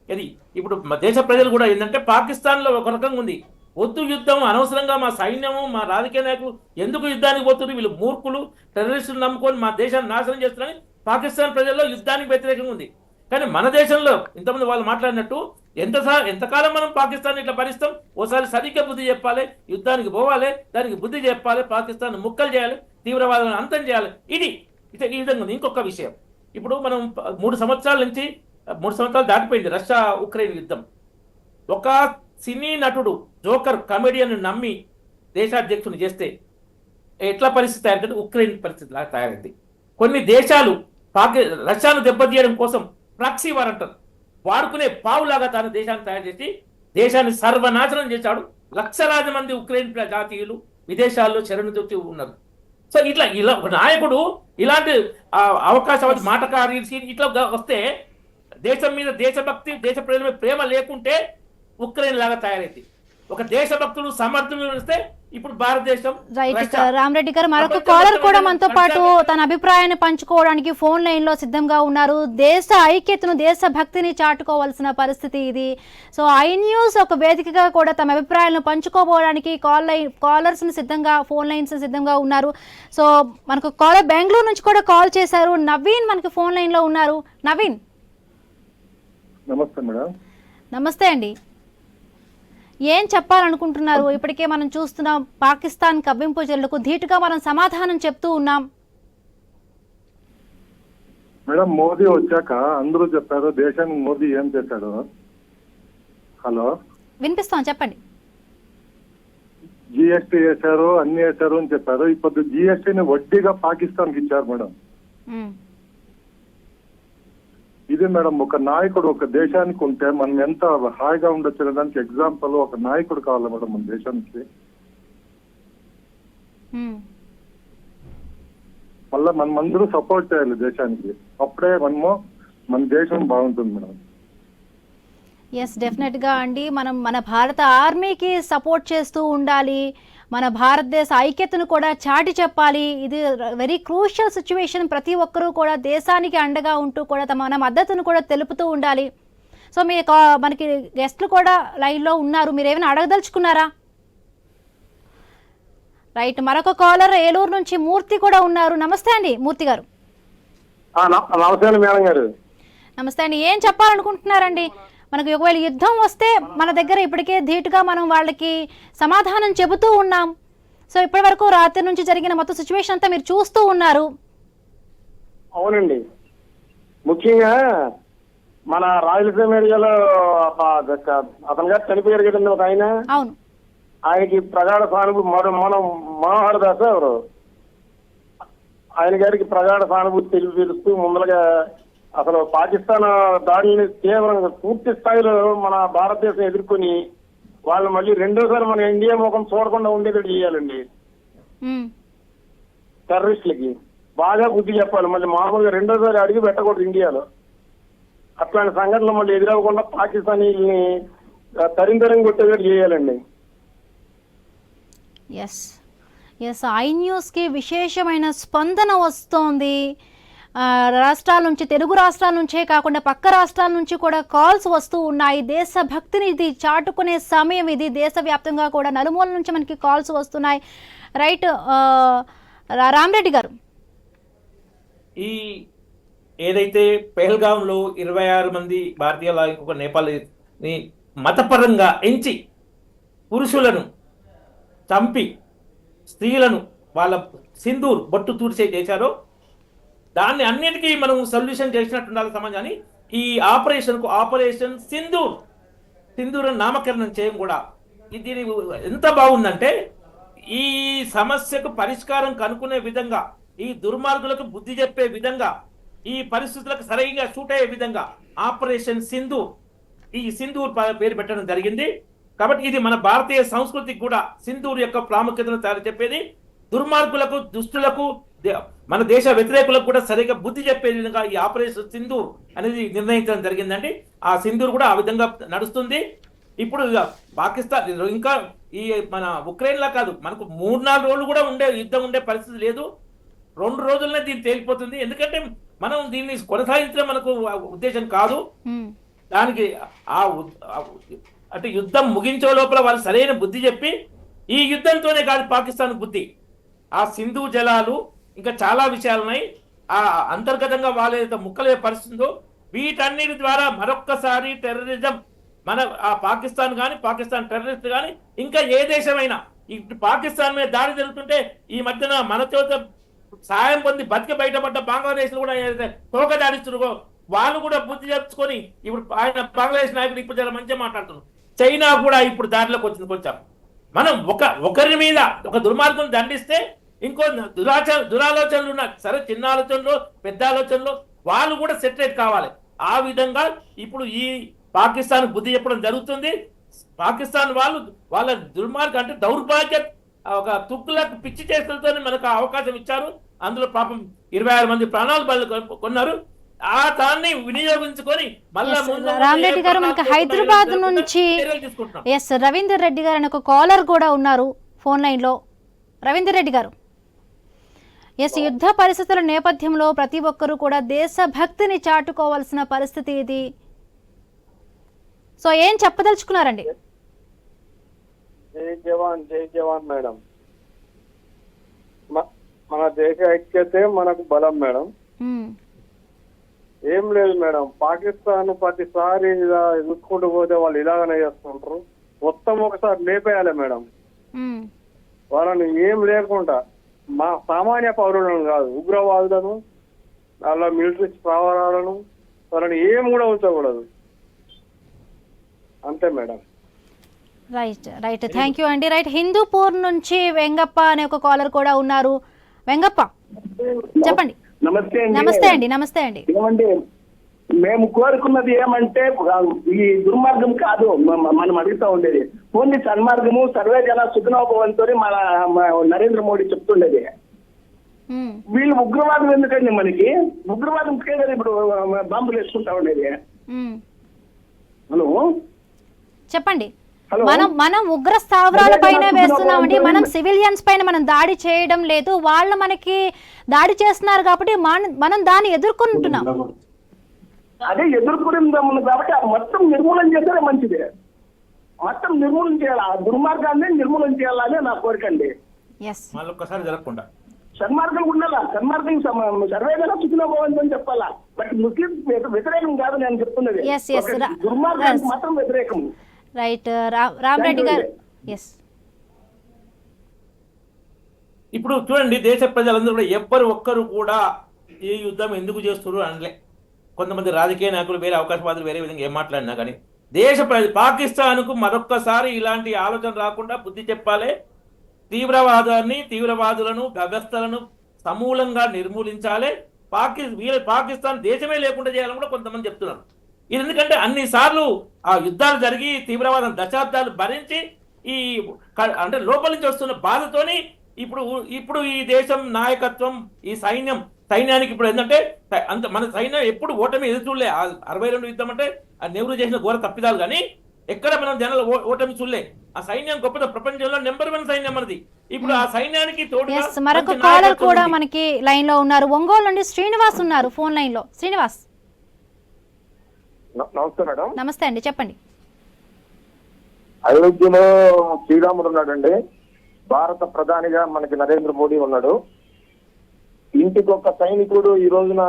ఇది ఇప్పుడు మా దేశ ప్రజలు కూడా ఏంటంటే, పాకిస్తాన్లో ఒక రకంగా ఉంది, వద్దు యుద్ధం, అనవసరంగా మా సైన్యము మా రాజకీయ నాయకులు ఎందుకు యుద్ధానికి పోతున్నారు, వీళ్ళు మూర్ఖులు, టెర్రరిస్టులు నమ్ముకొని మా దేశాన్ని నాశనం చేస్తున్నారని పాకిస్తాన్ ప్రజల్లో యుద్ధానికి వ్యతిరేకంగా ఉంది. కానీ మన దేశంలో ఇంతమంది వాళ్ళు మాట్లాడినట్టు ఎంతకాలం మనం పాకిస్తాన్ ఇట్లా భరిస్తాం, ఓసారి సరిగ్గా బుద్ధి చెప్పాలి, యుద్ధానికి పోవాలి, దానికి బుద్ధి చెప్పాలి, పాకిస్తాన్ ముక్కలు చేయాలి, తీవ్రవాదాలను అంతం చేయాలి. ఇది ఈ విధంగా ఉంది. ఇంకొక విషయం, ఇప్పుడు మనం 3 సంవత్సరాల నుంచి 3 సంవత్సరాలు దాటిపోయింది రష్యా ఉక్రెయిన్ యుద్ధం. ఒక సినీ నటుడు జోకర్ కమెడియన్ నమ్మి దేశాధ్యక్షుని చేస్తే ఎట్లా పరిస్థితి తయారైంది, ఉక్రెయిన్ పరిస్థితి లాగా తయారైంది. కొన్ని దేశాలు రష్యాను దెబ్బతీయడం కోసం ప్రాక్సీ వార్ అంటారు, వాడుకునే పావులాగా తాను దేశాన్ని తయారు చేసి దేశాన్ని సర్వనాశనం చేశాడు. లక్షలాది మంది ఉక్రెయిన్ జాతీయులు విదేశాల్లో శరణుతొచ్చి ఉన్నారు. సో ఇలా ఒక నాయకుడు ఇలాంటి అవకాశాలు మాటకారి ఇట్లా వస్తే దేశం మీద దేశభక్తి, దేశ ప్రజల మీద ప్రేమ లేకుంటే ఉక్రెయిన్ లాగా తయారైంది. ఒక దేశభక్తుడు సమర్థుడు వస్తే ఇప్పుడు భారతదేశం. రైట్, రామరెడ్డి గారు మరొక కాలర్ కూడా మనతో పాటు తన అభిప్రాయాన్ని పంచుకోవడానికి ఫోన్ లైన్ లో సిద్ధంగా ఉన్నారు. దేశ ఐక్యతను, దేశ భక్తిని చాటుకోవాల్సిన పరిస్థితి ఇది. సో ఐ న్యూస్ ఒక వేదికగా కూడా తమ అభిప్రాయాలను పంచుకోవడానికి కాలర్స్ సిద్ధంగా, ఫోన్ లైన్స్ సిద్ధంగా ఉన్నారు. సో మనకు కాలర్ బెంగళూరు నుంచి కూడా కాల్ చేశారు. నవీన్ మనకి ఫోన్ లైన్ లో ఉన్నారు. నవీన్, నమస్తే మేడం. నమస్తే అండి. ఏం చెప్పాలనుకుంటున్నారు? ఇప్పటికే మనం చూస్తున్నాం పాకిస్తాన్ కవ్వింపు చర్యలకు ధీటుగా మనం సమాధానం చెప్తూ ఉన్నాం. మేడం, మోదీ వచ్చాక అందరూ చెప్పారు దేశానికి మోదీ ఏం చేశాడు. హలో, వినిపిస్తాం, చెప్పండి. జిఎస్టీ వేశారు, అన్ని వేశారు అని చెప్పారు. ఇప్పుడు జిఎస్టీని వడ్డీగా పాకిస్తాన్ కి ఇచ్చారు మేడం. ఇది మేడం, ఒక నాయకుడు ఒక దేశానికి ఉంటే మనం ఎంత హాయిగా ఉండొచ్చు దానికి ఎగ్జాంపుల్ ఒక నాయకుడు కావాలి మేడం మన దేశానికి. మళ్ళీ మనం అందరూ సపోర్ట్ చేయాలి దేశానికి, అప్పుడే మన దేశం బాగుంటుంది మేడం. ఎస్, డెఫినెట్గా అండి. మనం మన భారత ఆర్మీకి సపోర్ట్ చేస్తూ ఉండాలి, మన భారతదేశ ఐక్యతను కూడా చాటి చెప్పాలి. ఇది వెరీ క్రూషియల్ సిచ్యువేషన్. ప్రతి ఒక్కరూ కూడా దేశానికి అండగా ఉంటూ కూడా మన మద్దతును కూడా తెలుపుతూ ఉండాలి. సో మీ మనకి గెస్ట్లు కూడా లైన్లో ఉన్నారు, మీరు ఏమైనా అడగదలుచుకున్నారా? రైట్, మరొక కాలర్ ఏలూరు నుంచి మూర్తి కూడా ఉన్నారు. నమస్తే అండి మూర్తి గారు. నమస్తే అండి మేడం గారు. నమస్తే అండి, ఏం చెప్పాలనుకుంటున్నారండి? మనకు ఒకవేళ యుద్ధం వస్తే మన దగ్గర ఇప్పటికే ధీటుగా మనం వాళ్ళకి సమాధానం చెబుతూ ఉన్నాం. సో ఇప్పటి వరకు రాత్రి నుంచి జరిగిన మొత్తం సిచ్యువేషన్ అంతా మీరు చూస్తూ ఉన్నారు. అవునండి, ముఖ్యంగా మన రాయలసీమ ఏరియాలో అతని గారు చనిపోయారు కదండి ఒక ఆయన. అవును, ఆయనకి ప్రగాఢ సానుభూతి మనం మనోహర్ దాస్ ఎవరు ఆయన గారికి ప్రగాఢ సానుభూతి తెలుపుతూ ముందరగా అసలు పాకిస్తాన్ దాడిని తీవ్రంగా పూర్తి స్థాయిలో మన భారతదేశం ఎదుర్కొని వాళ్ళు మళ్ళీ రెండోసారి మన ఇండియా ముఖం చూడకుండా ఉండేటట్టు చేయాలండి. టెర్రరిస్టులకి బాగా బుద్ధి చెప్పాలి, మళ్ళీ మామూలుగా రెండోసారి అడిగి పెట్టకూడదు ఇండియాలో. అట్లాంటి సంఘటనలు మళ్ళీ ఎదురవ్వకుండా పాకిస్తానీని తరింతరం కొట్టేటట్టు చేయాలండి. ఎస్ ఎస్, ఐ న్యూస్కి విశేషమైన స్పందన వస్తోంది. రాష్ట్రాల నుంచి, తెలుగు రాష్ట్రాల నుంచే కాకుండా పక్క రాష్ట్రాల నుంచి కూడా కాల్స్ వస్తూ ఉన్నాయి. దేశభక్తిని ఇది చాటుకునే సమయం ఇది. దేశవ్యాప్తంగా కూడా నలుమూల నుంచి మనకి కాల్స్ వస్తున్నాయి. రైట్, రామరెడ్డి గారు, ఈ ఏదైతే పెహల్గాంలో 26 మంది భారతీయుల ఒక నేపాల్ని మతపరంగా ఎంచి పురుషులను చంపి స్త్రీలను వాళ్ళ సింధూర్ బొట్టు తూర్చే చేశారో దాన్ని అన్నిటికీ మనం సొల్యూషన్ చేసినట్టు ఉండాలి సమాజాన్ని. ఈ ఆపరేషన్ సింధూర్ నామకరణం చేయం కూడా ఇది ఎంత బాగుందంటే ఈ సమస్యకు పరిష్కారం కనుక్కునే విధంగా, ఈ దుర్మార్గులకు బుద్ధి చెప్పే విధంగా, ఈ పరిస్థితులకు సరిగా షూట్ అయ్యే విధంగా ఆపరేషన్ సింధూర్, ఈ సింధూర్ పేరు పెట్టడం జరిగింది. కాబట్టి ఇది మన భారతీయ సంస్కృతికి కూడా సింధూర్ యొక్క ప్రాముఖ్యతను చెప్పేది. దుర్మార్గులకు, దుష్టులకు, మన దేశ వ్యతిరేకులకు కూడా సరిగా బుద్ధి చెప్పే విధంగా ఈ ఆపరేషన్ సింధూర్ అనేది నిర్ణయించడం జరిగిందండి. ఆ సింధూర్ కూడా ఆ విధంగా నడుస్తుంది. ఇప్పుడు పాకిస్తాన్ ఇంకా ఈ మన ఉక్రెయిన్ లా కాదు, మనకు 3-4 రోజులు కూడా యుద్ధం ఉండే పరిస్థితి లేదు. 2 రోజులనే దీన్ని తేలిపోతుంది. ఎందుకంటే మనం దీన్ని కొనసాగించడం మనకు ఉద్దేశం కాదు. దానికి అంటే యుద్ధం ముగించే లోపల వాళ్ళు సరైన బుద్ధి చెప్పి, ఈ యుద్ధంతోనే కాదు పాకిస్తాన్ బుద్ధి, ఆ సింధు జలాలు ఇంకా చాలా విషయాలు ఉన్నాయి. ఆ అంతర్గతంగా వాళ్ళ ముక్కలే పరిస్థితుందో వీటన్నిటి ద్వారా మరొక్కసారి టెర్రరిజం మన ఆ పాకిస్తాన్ కానీ, పాకిస్తాన్ టెర్రరిస్ట్ కానీ ఇంకా ఏ దేశమైనా ఇటు పాకిస్తాన్ మీద దాడి జరుగుతుంటే ఈ మధ్యన మన చేత సాయం పొంది బతికి బయటపడ్డ బంగ్లాదేశ్ కూడా తోక దాడిస్తున్నారు. వాళ్ళు కూడా బుద్ధి తెచ్చుకొని ఇప్పుడు ఆయన బంగ్లాదేశ్ నాయకుడు ఇప్పుడు చాలా మంచిగా మాట్లాడుతున్నారు. చైనా కూడా ఇప్పుడు దారిలోకి వచ్చింది. కొంచెం మనం ఒకరి మీద ఒక దుర్మార్గం దండిస్తే ఇంకో దురాలోచనలు ఉన్నాయి, సరే చిన్న ఆలోచనలు పెద్ద ఆలోచనలు, వాళ్ళు కూడా సెటరేట్ కావాలి. ఆ విధంగా ఇప్పుడు ఈ పాకిస్తాన్ బుద్ధి చెప్పడం జరుగుతుంది. పాకిస్తాన్ వాళ్ళ దుర్మార్గం అంటే దౌర్భాగ్య ఒక తుక్కులకు పిచ్చి చేతులతోనే మనకు అవకాశం ఇచ్చారు. అందులో పాపం 26 మంది ప్రాణాలు కొన్నారు. ఆ దాన్ని వినియోగించుకొని రామరెడ్డి గారు, మనకి హైదరాబాద్ నుంచి రవీందర్ రెడ్డి గారు అని ఒక కాలర్ కూడా ఉన్నారు ఫోన్ లైన్ లో. రవీందర్ రెడ్డి గారు, యుద్ధ పరిస్థితుల నేపథ్యంలో ప్రతి ఒక్కరూ కూడా దేశభక్తిని చాటుకోవాల్సిన పరిస్థితి ఇది. సో ఏం చెప్పదలుచుకున్నారండి? జై జవాన్, జై జవాన్ మేడం. మన దేశ ఐక్యతే మనకు బలం మేడం. ఏం లేదు మేడం, పాకిస్తాన్ ప్రతిసారి ఇలా చూసుకుంటూ పోతే వాళ్ళు ఇలాగనే చేస్తుంటారు. మొత్తం ఒకసారి లేపేయాలి మేడం వాళ్ళని. ఏం లేకుండా మా సామాన్య పౌరులను కాదు, ఉగ్రవాదులను, అలా మిలిటరీ ప్రవాహాలను వాళ్ళని ఏం కూడా ఉంచకూడదు. అంతే మేడం. రైట్, థ్యాంక్ యూ అండి. రైట్, హిందూపూర్ నుంచి వెంగప్ప అనే ఒక కాలర్ కూడా ఉన్నారు. వెంగప్ప చెప్పండి. నమస్తే అండి. ఏమండి, మేము కోరుకున్నది ఏమంటే ఈ దుర్మార్గం కాదు మనం అడుగుతా ఉండేది, ఓన్లీ సన్మార్గము, సర్వే జన సుఖనోభవంతో మన నరేంద్ర మోడీ చెప్తుండేది. వీళ్ళు ఉగ్రవాదం ఎందుకండి? మనకి ఉగ్రవాదం కదా ఇప్పుడు బాంబులు వేసుకుంటా ఉండేది. హలో చెప్పండి. మనం ఉగ్ర స్థావరాల పైన వేస్తున్నామండి, మనం సివిలియన్స్ పైన మనం దాడి చేయడం లేదు. వాళ్ళు మనకి దాడి చేస్తున్నారు కాబట్టి మనం దాన్ని ఎదుర్కొంటున్నాం. అదే ఎదుర్కొనే ఉంది కాబట్టి ఆ మొత్తం నిర్మూలన చేస్తే మంచిది. మొత్తం నిర్మూలన చేయాలి, ఆ దుర్మార్గాన్ని నిర్మూలన చేయాలని నా కోరిక అండి. మళ్ళీ ఒక్కసారి జరగకుండా సన్మార్గం ఉండాలా, సన్మార్గం సర్వేగా సుఖిన పోవాలని చెప్పాలా. బట్ ముస్లిం వ్యతిరేకం కాదు నేను చెప్తున్నది, దుర్మార్గానికి మాత్రం వ్యతిరేకం. రైట్ రామరెడ్డి గారు. ఇప్పుడు చూడండి, దేశ ప్రజలందరూ కూడా ఎవ్వరు ఒక్కరు కూడా ఈ యుద్ధం ఎందుకు చేస్తున్నారు అనలే. కొంతమంది రాజకీయ నాయకులు వేరే అవకాశవాదులు వేరే విధంగా ఏం మాట్లాడినా కానీ దేశ పాకిస్తాన్కు మరొక్కసారి ఇలాంటి ఆలోచన రాకుండా బుద్ధి చెప్పాలి. తీవ్రవాదులను వ్యవస్థలను సమూలంగా నిర్మూలించాలి. పాకిస్తాన్ దేశమే లేకుండా చేయాలని కూడా కొంతమంది చెప్తున్నారు. ఇది ఎందుకంటే అన్నిసార్లు ఆ యుద్ధాలు జరిగి తీవ్రవాదం దశాబ్దాలు భరించి ఈ అంటే లోపల నుంచి వస్తున్న బాధతోని ఇప్పుడు ఈ దేశం నాయకత్వం, ఈ సైన్యానికి ఇప్పుడు ఏంటంటే అంత మన సైన్యం ఎప్పుడు ఓటమి ఎదురు చూడలే. 62 యుద్ధం అంటే నెహ్రూ చేసిన ఘోర తప్పిదాలు, కానీ ఎక్కడ మనం జనాలు ఓటమి చూడలే. ఆ సైన్యం గొప్ప, ప్రపంచంలో నెంబర్ 1 సైన్యం మనది. ఇప్పుడు ఆ సైన్యానికి తోడుగా మరొక కాలర్ కూడా మనకి లైన్ లో ఉన్నారు. ఒంగోలు నుండి శ్రీనివాస్ ఉన్నారు ఫోన్ లైన్ లో. శ్రీనివాస్ నమస్తే మేడం. నమస్తే అండి, చెప్పండి. అయోధ్యలో శ్రీరాముడు ఉన్నాడండి. భారత ప్రధానిగా మనకి నరేంద్ర మోడీ ఉన్నాడు. ఇంటికి ఒక సైనికుడు ఈ రోజున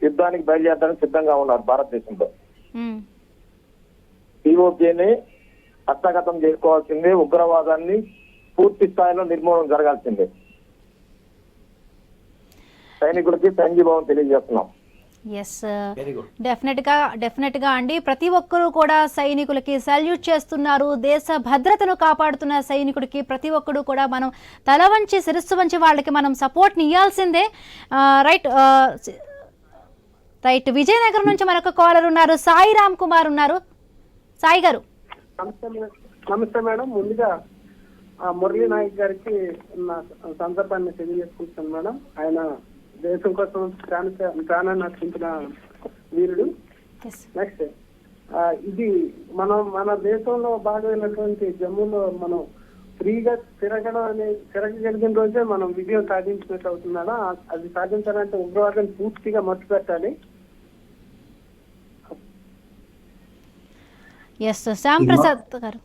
యుద్ధానికి బయలుదేరడానికి సిద్ధంగా ఉన్నారు భారతదేశంలో. పిఓకేని హస్తగతం చేసుకోవాల్సిందే, ఉగ్రవాదాన్ని పూర్తి స్థాయిలో నిర్మూలన జరగాల్సిందే. సైనికులకి సంఘీభావం తెలియజేస్తున్నాం. డెఫినెట్ గా అండి, ప్రతి ఒక్కరూ కూడా సైనికులకి సల్యూట్ చేస్తున్నారు. దేశ భద్రతను కాపాడుతున్న సైనికుడికి ప్రతి ఒక్కరు కూడా మనం తల వంచి శిరస్సు వంచి వాళ్ళకి మనం సపోర్ట్ ఇవ్వాల్సిందే. రైట్ విజయనగరం నుంచి మరొక కాలర్ ఉన్నారు, సాయి రామ్ కుమార్ ఉన్నారు. సాయి గారు. నమస్తే మేడం. ముందుగా మురళీ నాయక్ గారికి నా సందర్భాన్ని తెలియజేసుకుంటున్నాను మేడం. ఆయన దేశం కోసం ప్రాణాన్ని అర్పించిన వీరుడు. నెక్స్ట్ ఇది మన దేశంలో భాగమైనటువంటి జమ్మూలో మనం ఫ్రీగా తిరగగలిగిన రోజే మనం విజయం సాధించినట్టు అవుతున్నాడా. అది సాధించాలంటే ఉగ్రవాదం పూర్తిగా మట్టు పెట్టాలి. శ్యామ్ ప్రసాద్ గారు.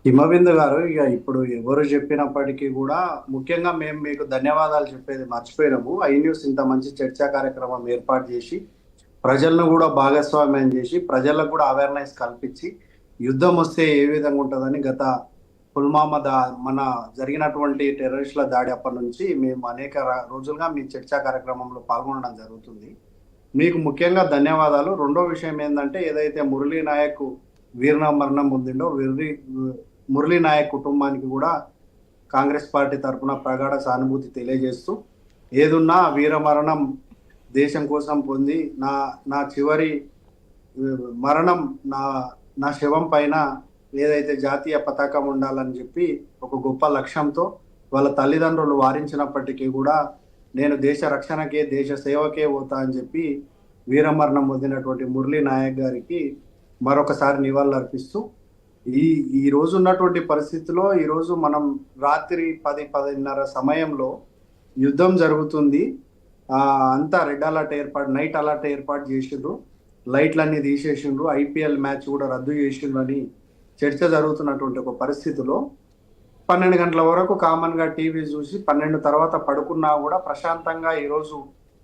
హిమబిందు గారు, ఇక ఇప్పుడు ఎవరు చెప్పినప్పటికీ కూడా ముఖ్యంగా మేము మీకు ధన్యవాదాలు చెప్పేది మర్చిపోయినాము. ఐ న్యూస్ ఇంత మంచి చర్చా కార్యక్రమం ఏర్పాటు చేసి ప్రజలను కూడా భాగస్వామ్యం చేసి ప్రజలకు కూడా అవేర్నెస్ కల్పించి యుద్ధం వస్తే ఏ విధంగా ఉంటుందని గత పుల్వామా మన జరిగినటువంటి టెర్రరిస్టుల దాడి అప్పటి నుంచి మేము అనేక రోజులుగా మీ చర్చా కార్యక్రమంలో పాల్గొనడం జరుగుతుంది. మీకు ముఖ్యంగా ధన్యవాదాలు. రెండో విషయం ఏంటంటే, ఏదైతే మురళీ నాయక్ వీరమరణం పొందిండో మురళీ నాయక్ కుటుంబానికి కూడా కాంగ్రెస్ పార్టీ తరఫున ప్రగాఢ సానుభూతి తెలియజేస్తూ, ఏదున్నా వీరమరణం దేశం కోసం పొంది నా చివరి మరణం నా శవం పైన ఏదైతే జాతీయ పతాకం ఉండాలని చెప్పి ఒక గొప్ప లక్ష్యంతో వాళ్ళ తల్లిదండ్రులు వారించినప్పటికీ కూడా నేను దేశ రక్షణకే దేశ సేవకే పోతా అని చెప్పి వీరమరణం పొందినటువంటి మురళీ నాయక్ గారికి మరొకసారి నివాళులు అర్పిస్తూ ఈ రోజు ఉన్నటువంటి పరిస్థితిలో ఈరోజు మనం రాత్రి 10-10:30 సమయంలో యుద్ధం జరుగుతుంది. అంతా రెడ్ అలర్ట్ నైట్ అలర్ట్ ఏర్పాటు చేసిండ్రు, లైట్లన్నీ తీసేసిండ్రు, IPL మ్యాచ్ కూడా రద్దు చేసిండ్రు అని చర్చ జరుగుతున్నటువంటి ఒక పరిస్థితిలో 12 గంటల వరకు కామన్గా టీవీ చూసి 12 తర్వాత పడుకున్నా కూడా ప్రశాంతంగా ఈరోజు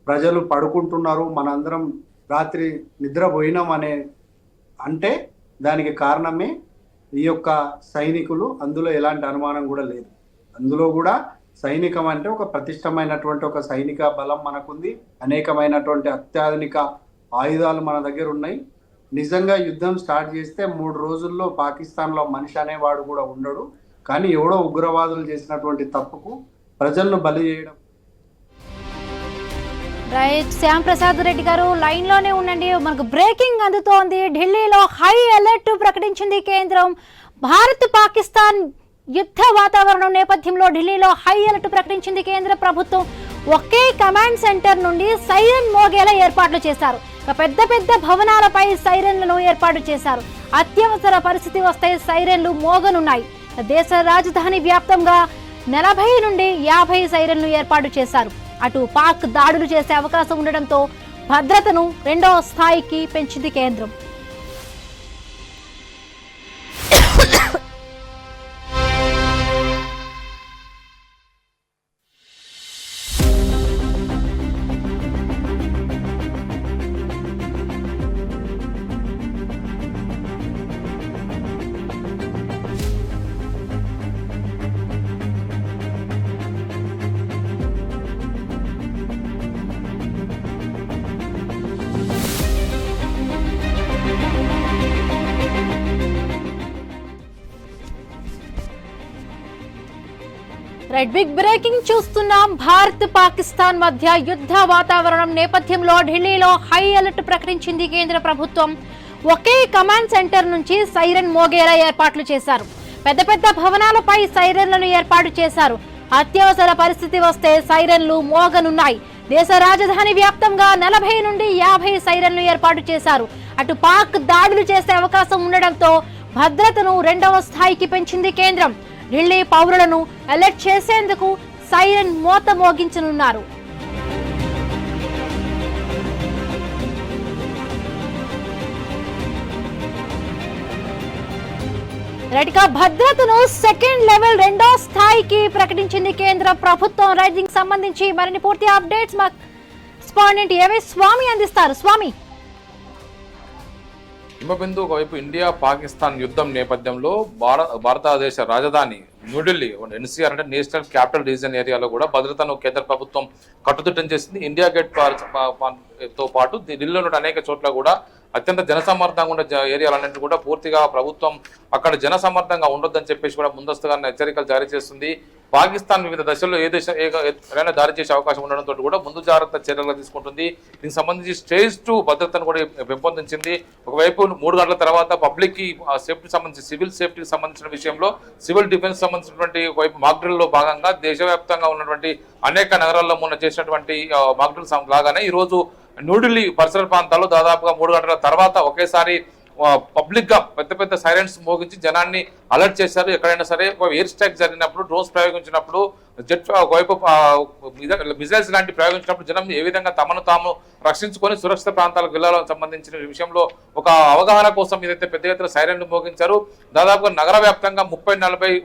ప్రజలు పడుకుంటున్నారు. మనందరం రాత్రి నిద్రపోయినాం అంటే దానికి కారణమే ఈ యొక్క సైనికులు. అందులో ఎలాంటి అనుమానం కూడా లేదు. అందులో కూడా సైనికం అంటే ఒక ప్రతిష్టమైనటువంటి ఒక సైనిక బలం మనకుంది. అనేకమైనటువంటి అత్యాధునిక ఆయుధాలు మన దగ్గర ఉన్నాయి. నిజంగా యుద్ధం స్టార్ట్ చేస్తే 3 రోజుల్లో పాకిస్తాన్లో మనిషి అనేవాడు కూడా ఉండడు. కానీ ఎవడో ఉగ్రవాదులు చేసినటువంటి తప్పుకు ప్రజలను బలి చేయడం. రైట్, శ్యామ్ ప్రసాద్ రెడ్డి గారు లైన్ లోనే ఉండండి. మనకు బ్రేకింగ్ అందుతోంది. ఢిల్లీలో హై అలర్ట్ ప్రకటించింది కేంద్రం. భారత్ పాకిస్తాన్ యుద్ధ వాతావరణం నేపథ్యంలో ఢిల్లీలో హై అలర్ట్ ప్రకటించింది కేంద్ర ప్రభుత్వం. ఒకే కమాండ్ సెంటర్ నుండి సైరన్ మోగేలా ఏర్పాట్లు చేశారు. పెద్ద పెద్ద భవనాలపై సైరన్లను ఏర్పాటు చేశారు. అత్యవసర పరిస్థితి వస్తే సైరన్లు మోగనున్నాయి. దేశ రాజధాని వ్యాప్తంగా 40 నుండి 50 సైరన్లు ఏర్పాటు చేశారు. అటు పాక్ దాడులు చేసే అవకాశం ఉండడంతో భద్రతను 2వ స్థాయికి పెంచింది కేంద్రం. బిగ్ బ్రేకింగ్ చూస్తున్నాం. భారత్ పాకిస్తాన్ మధ్య యుద్ధ వాతావరణం నేపథ్యంలో ఢిల్లీలో హై అలర్ట్ ప్రకటించింది కేంద్ర ప్రభుత్వం. ఒకే కమాండ్ సెంటర్ నుంచి సైరన్ మోగేలా ఏర్పాట్లు చేశారు. పెద్ద పెద్ద భవనాలపై సైరన్లను ఏర్పాటు చేశారు. అత్యవసర పరిస్థితి వస్తే సైరన్లు మోగనున్నాయి. దేశ రాజధాని వ్యాప్తంగా 40 నుండి 50 సైరన్లు ఏర్పాటు చేశారు. అటు పాక్ దాడులు చేసే అవకాశం ఉండడంతో భద్రతను 2వ స్థాయికి పెంచింది కేంద్రం. ఢిల్లీ పౌరులను అలర్ట్ చేసేందుకు సైరన్ మోత మోగించనున్నారు. భద్రతను సెకండ్ లెవెల్ 2వ స్థాయికి ప్రకటించింది కేంద్ర ప్రభుత్వం. రైజింగ్ సంబంధించి మరిన్ని పూర్తి అప్డేట్స్ మా స్పాండెంట్ ఏవై స్వామి అందిస్తారు. స్వామి, హిమబిందు ఒకవైపు ఇండియా పాకిస్తాన్ యుద్ధం నేపథ్యంలో భారతదేశ రాజధాని న్యూఢిల్లీ ఎన్సీఆర్ అంటే నేషనల్ క్యాపిటల్ రీజన్ ఏరియాలో కూడా భద్రతను కేంద్ర ప్రభుత్వం కట్టుదిట్టం చేసింది. ఇండియా గేట్ తో పాటు ఢిల్లీలో ఉన్న అనేక చోట్ల కూడా అత్యంత జనసమ్మర్దంగా ఉన్న ఏరియాలన్నింటినీ కూడా పూర్తిగా ప్రభుత్వం అక్కడ జనసమ్మర్దంగా ఉండొద్దని చెప్పేసి కూడా ముందస్తుగా హెచ్చరికలు జారీ చేస్తుంది. పాకిస్తాన్ వివిధ దశల్లో ఏదైనా దాడి చేసే అవకాశం ఉండడంతో కూడా ముందు జాగ్రత్త చర్యలు తీసుకుంటుంది. దీనికి సంబంధించి స్టేజ్ 2 భద్రతను కూడా పెంపొందించింది. ఒకవైపు 3 గంటల తర్వాత పబ్లిక్ కి సేఫ్టీ సంబంధించి సివిల్ సేఫ్టీకి సంబంధించిన విషయంలో సివిల్ డిఫెన్స్ సంబంధించినటువంటి ఒకవైపు మాక్ డ్రిల్ లో భాగంగా దేశవ్యాప్తంగా ఉన్నటువంటి అనేక నగరాల్లో మొన్న చేసినటువంటి మాక్ డ్రిల్ లాగానే ఈ రోజు న్యూఢిల్లీ పరిసర ప్రాంతాల్లో దాదాపుగా 3 గంటల తర్వాత ఒకేసారి పబ్లిక్ గా పెద్ద పెద్ద సైరన్స్ మోగించి జనాన్ని అలర్ట్ చేశారు. ఎక్కడైనా సరే ఎయిర్ స్ట్రైక్ జరిగినప్పుడు, డ్రోన్స్ ప్రయోగించినప్పుడు, జెట్ ఒకవైపు మిజైల్స్ లాంటి ప్రయోగించినప్పుడు జనం ఏ విధంగా తమను తాము రక్షించుకొని సురక్షిత ప్రాంతాలకు వెళ్లాలని సంబంధించిన విషయంలో ఒక అవగాహన కోసం ఏదైతే పెద్ద ఎత్తున సైరన్లు మోగించారు. దాదాపుగా నగర వ్యాప్తంగా 30-40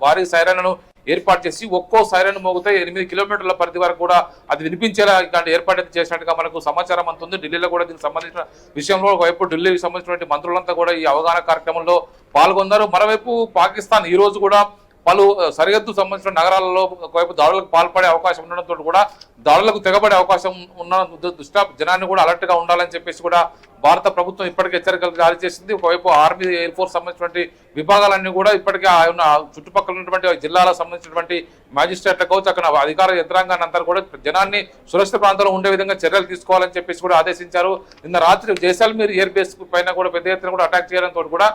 భారీ సైరన్లను ఏర్పాటు చేసి ఒక్కో సైరన్ మోగితే 8 కిలోమీటర్ల పరిధి వరకు కూడా అది వినిపించేలా ఇలాంటి ఏర్పాటు చేసినట్టుగా మనకు సమాచారం అందుతుంది. ఢిల్లీలో కూడా దీనికి సంబంధించిన విషయంలో ఒకవైపు ఢిల్లీకి సంబంధించినటువంటి మంత్రులంతా కూడా ఈ అవగాహన కార్యక్రమంలో పాల్గొన్నారు. మరోవైపు పాకిస్తాన్ ఈ రోజు కూడా పలు సరిహద్దు సంబంధించిన నగరాలలో ఒకవైపు దాడులకు పాల్పడే అవకాశం ఉండడంతో కూడా దాడులకు తెగబడే అవకాశం ఉన్న దృష్ట్యా జనాన్ని కూడా అలర్ట్ గా ఉండాలని చెప్పేసి కూడా భారత ప్రభుత్వం ఇప్పటికే హెచ్చరికలు జారీ చేసింది. ఒకవైపు ఆర్మీ, ఎయిర్ ఫోర్స్ సంబంధించినటువంటి విభాగాలన్నీ కూడా ఇప్పటికే ఉన్న చుట్టుపక్కల ఉన్నటువంటి జిల్లాలకు సంబంధించినటువంటి మ్యాజిస్ట్రేట్ల కావచ్చు, అక్కడ అధికార యంత్రాంగాన్ని అంతా కూడా జనాన్ని సురక్షిత ప్రాంతంలో ఉండే విధంగా చర్యలు తీసుకోవాలని చెప్పేసి కూడా ఆదేశించారు. నిన్న రాత్రి జైసల్మీర్ ఎయిర్ బేస్ పైన కూడా పెద్ద ఎత్తున కూడా అటాక్ చేయడంతో కూడా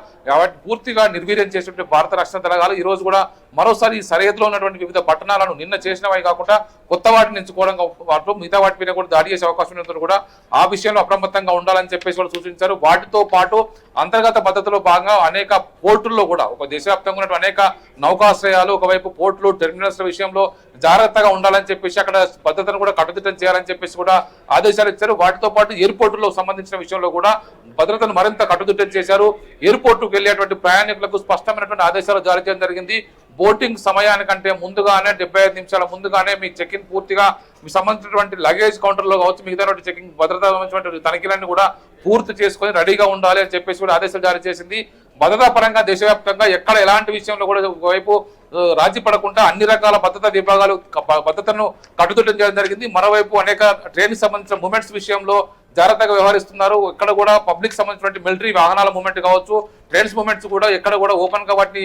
పూర్తిగా నిర్వీర్యం చేసినటువంటి భారత రక్షణ దళాలు ఈ రోజు కూడా మరోసారి ఈ సరిహద్దులో ఉన్నటువంటి వివిధ పట్టణాలను నిన్న చేసినవి కాకుండా కొత్త వాటిని ఎంచుకోవడం వాటిలో మిగతా వాటి మీద కూడా దాడి చేసే అవకాశం ఉన్నందుకు కూడా ఆ విషయంలో అప్రమత్తంగా ఉండాలని చెప్పేసి కూడా సూచించారు. వాటితో పాటు అంతర్గత భద్రతలో భాగంగా అనేక పోర్టుల్లో కూడా ఒక దేశవ్యాప్తంగా ఉన్నటువంటి అనేక నౌకాశ్రయాలు, ఒకవైపు పోర్టులు, టెర్మినల్స్ విషయంలో జాగ్రత్తగా ఉండాలని చెప్పేసి అక్కడ భద్రతను కూడా కట్టుదిట్టం చేయాలని చెప్పేసి కూడా ఆదేశాలు ఇచ్చారు. వాటితో పాటు ఎయిర్పోర్టులో సంబంధించిన విషయంలో కూడా భద్రతను మరింత కట్టుదిట్టం చేశారు. ఎయిర్పోర్టుకు వెళ్లేటువంటి ప్రయాణికులకు స్పష్టమైనటువంటి ఆదేశాలు జారీ చేయడం జరిగింది. బోటింగ్ సమయానికంటే ముందుగానే 75 నిమిషాల ముందుగానే మీ చెక్ ఇన్ పూర్తిగా మీ సంబంధించినటువంటి లగేజ్ కౌంటర్లో కావచ్చు, మిగతా చెకింగ్ భద్రతా సంబంధించినటువంటి తనిఖీలన్నీ కూడా పూర్తి చేసుకొని రెడీగా ఉండాలి అని చెప్పేసి కూడా ఆదేశాలు జారీ చేసింది. భద్రతా పరంగా దేశవ్యాప్తంగా ఎక్కడ ఎలాంటి విషయంలో కూడా ఒకవైపు రాజీ పడకుండా అన్ని రకాల భద్రతా విభాగాలు భద్రతను కట్టుదిట్టం చేయడం జరిగింది. మరోవైపు అనేక ట్రైన్ సంబంధించిన మూమెంట్స్ విషయంలో జాగ్రత్తగా వ్యవహరిస్తున్నారు. ఇక్కడ కూడా పబ్లిక్ సంబంధించినటువంటి మిలిటరీ వాహనాల మూమెంట్ కావచ్చు, ట్రైన్స్ మూమెంట్స్ కూడా ఎక్కడ కూడా ఓపెన్ గా వాటిని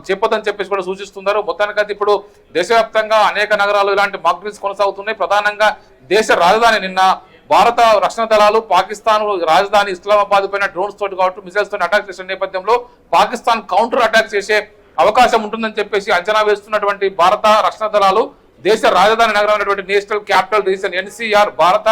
చెప్పొద్దని చెప్పేసి కూడా సూచిస్తున్నారు. మొత్తానికైతే ఇప్పుడు దేశవ్యాప్తంగా అనేక నగరాలు ఇలాంటి మాక్ డ్రిల్స్ కొనసాగుతున్నాయి. ప్రధానంగా దేశ రాజధాని నిన్న భారత రక్షణ దళాలు పాకిస్తాన్ రాజధాని ఇస్లామాబాద్ పైన డ్రోన్స్ తోటి కావచ్చు, మిసైల్స్ తోటి అటాక్ చేసిన నేపథ్యంలో పాకిస్తాన్ కౌంటర్ అటాక్ చేసే అవకాశం ఉంటుందని చెప్పేసి అంచనా వేస్తున్నటువంటి భారత రక్షణ దళాలు దేశ రాజధాని నగరమైనటువంటి నేషనల్ క్యాపిటల్ రీజన్ ఎన్సీఆర్ భారత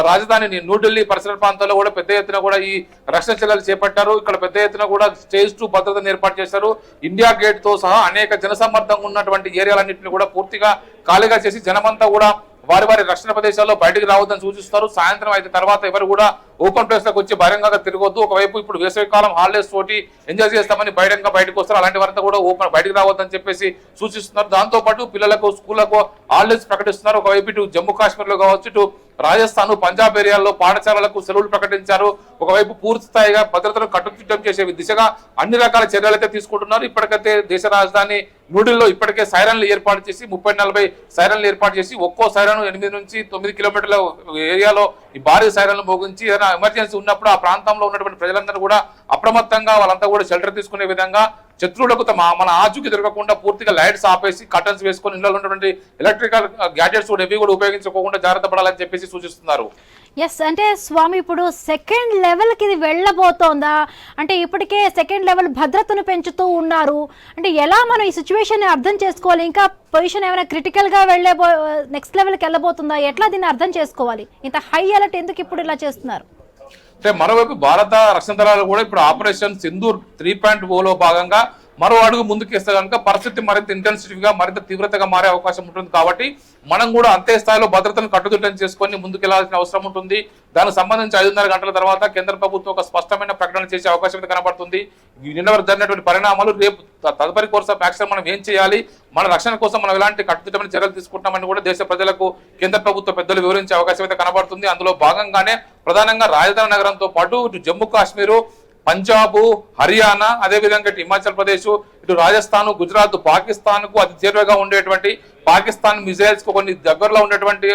రాజధాని న్యూఢిల్లీ పరిసర ప్రాంతాల్లో కూడా పెద్ద ఎత్తున కూడా ఈ రక్షణ చర్యలు చేపట్టారు. ఇక్కడ పెద్ద ఎత్తున కూడా స్టేజ్ 2 భద్రతను ఏర్పాటు చేశారు. ఇండియా గేట్ తో సహా అనేక జనసమ్మర్దంగా ఉన్నటువంటి ఏరియాలన్నింటినీ కూడా పూర్తిగా ఖాళీగా చేసి జనమంతా కూడా వారి వారి రక్షణ ప్రదేశాల్లో బయటకు రావద్దని సూచిస్తారు. సాయంత్రం అయితే తర్వాత ఎవరు కూడా ఓపెన్ ప్లేస్ లకు వచ్చి బహిరంగంగా తిరగొద్దు. ఒకవైపు ఇప్పుడు వేసవికాలం హాలిడేస్ తోటి ఎంజాయ్ చేస్తామని బయటకు వస్తారు. అలాంటి వారంతా కూడా బయటకు రావద్దని చెప్పేసి సూచిస్తున్నారు. దాంతో పాటు పిల్లలకు స్కూళ్లకు హాలిడేస్ ప్రకటిస్తున్నారు. ఒకవైపు ఇటు జమ్మూ కాశ్మీర్ లో కావచ్చు, ఇటు రాజస్థాన్, పంజాబ్ ఏరియాల్లో పాఠశాలలకు సెలవులు ప్రకటించారు. ఒకవైపు పూర్తి స్థాయిగా భద్రతను కట్టుదిట్టం చేసే దిశగా అన్ని రకాల చర్యలు అయితే తీసుకుంటున్నారు. ఇప్పటికైతే దేశ రాజధాని న్యూఢిల్లీలో ఇప్పటికే సైరన్లు ఏర్పాటు చేసి 30-40 సైరన్లు ఏర్పాటు చేసి ఒక్కో సైరన్ 8 నుంచి 9 కిలోమీటర్ల ఏరియాలో ఈ భారీ సైరన్లు మోగించి ఏదైనా ఎమర్జెన్సీ ఉన్నప్పుడు ఆ ప్రాంతంలో ఉన్నటువంటి ప్రజలందరూ కూడా అప్రమత్తంగా వాళ్ళంతా కూడా షెల్టర్ తీసుకునే విధంగా శత్రువులకు మన ఆచూకీ దొరకకుండా పూర్తిగా లైట్స్ ఆపేసి కర్టన్స్ వేసుకొని ఇళ్లలో ఉన్నటువంటి ఎలక్ట్రికల్ గ్యాడ్జెట్స్ కూడా ఇవి కూడా ఉపయోగించుకోకుండా జాగ్రత్త పడాలని చెప్పేసి సూచిస్తున్నారు. ఎస్, అంటే స్వామి ఇప్పుడు సెకండ్ లెవెల్కి ఇది వెళ్ళబోతోందా? అంటే ఇప్పటికే సెకండ్ లెవెల్ భద్రతను పెంచుతూ ఉన్నారు. అంటే ఎలా మనం ఈ సిచ్యువేషన్ అర్థం చేసుకోవాలి? ఇంకా పొజిషన్ ఏమైనా క్రిటికల్గా నెక్స్ట్ లెవెల్కి వెళ్ళబోతుందా? ఎట్లా దీన్ని అర్థం చేసుకోవాలి? ఇంత హై అలర్ట్ ఎందుకు ఇప్పుడు ఇలా చేస్తున్నారు? అంటే మరోవైపు భారత రక్షణ దళాలు కూడా ఇప్పుడు ఆపరేషన్ సింధూర్ 3.0లో భాగంగా మరో అడుగు ముందుకేస్తే కనుక పరిస్థితి మరింత ఇంటెన్సిటీవ్గా మరింత తీవ్రతగా మారే అవకాశం ఉంటుంది. కాబట్టి మనం కూడా అంతే స్థాయిలో భద్రతను కట్టుదిట్టం చేసుకొని ముందుకెళ్లాల్సిన అవసరం ఉంటుంది. దానికి సంబంధించి 5:30 గంటల తర్వాత కేంద్ర ప్రభుత్వం ఒక స్పష్టమైన ప్రకటన చేసే అవకాశం అయితే కనబడుతుంది. నిన్న వరకు జరిగినటువంటి పరిణామాలు రేపు తదుపరి కోర్స్ ఆఫ్ యాక్షన్ మనం ఏం చేయాలి, మన రక్షణ కోసం మనం ఎలాంటి కట్టుదిట్టమైన చర్యలు తీసుకుంటామని కూడా దేశ ప్రజలకు కేంద్ర ప్రభుత్వ పెద్దలు వివరించే అవకాశం అయితే కనబడుతుంది. అందులో భాగంగానే ప్రధానంగా రాజధాని నగరంతో పాటు ఇటు జమ్మూ కాశ్మీరు, పంజాబ్, హర్యానా, అదేవిధంగా ఇటు హిమాచల్ ప్రదేశ్, ఇటు రాజస్థాన్, గుజరాత్, పాకిస్తాన్ కు అతి చేరువగా ఉండేటువంటి పాకిస్తాన్ మిజైల్స్ కు కొన్ని దగ్గరలో ఉండేటువంటి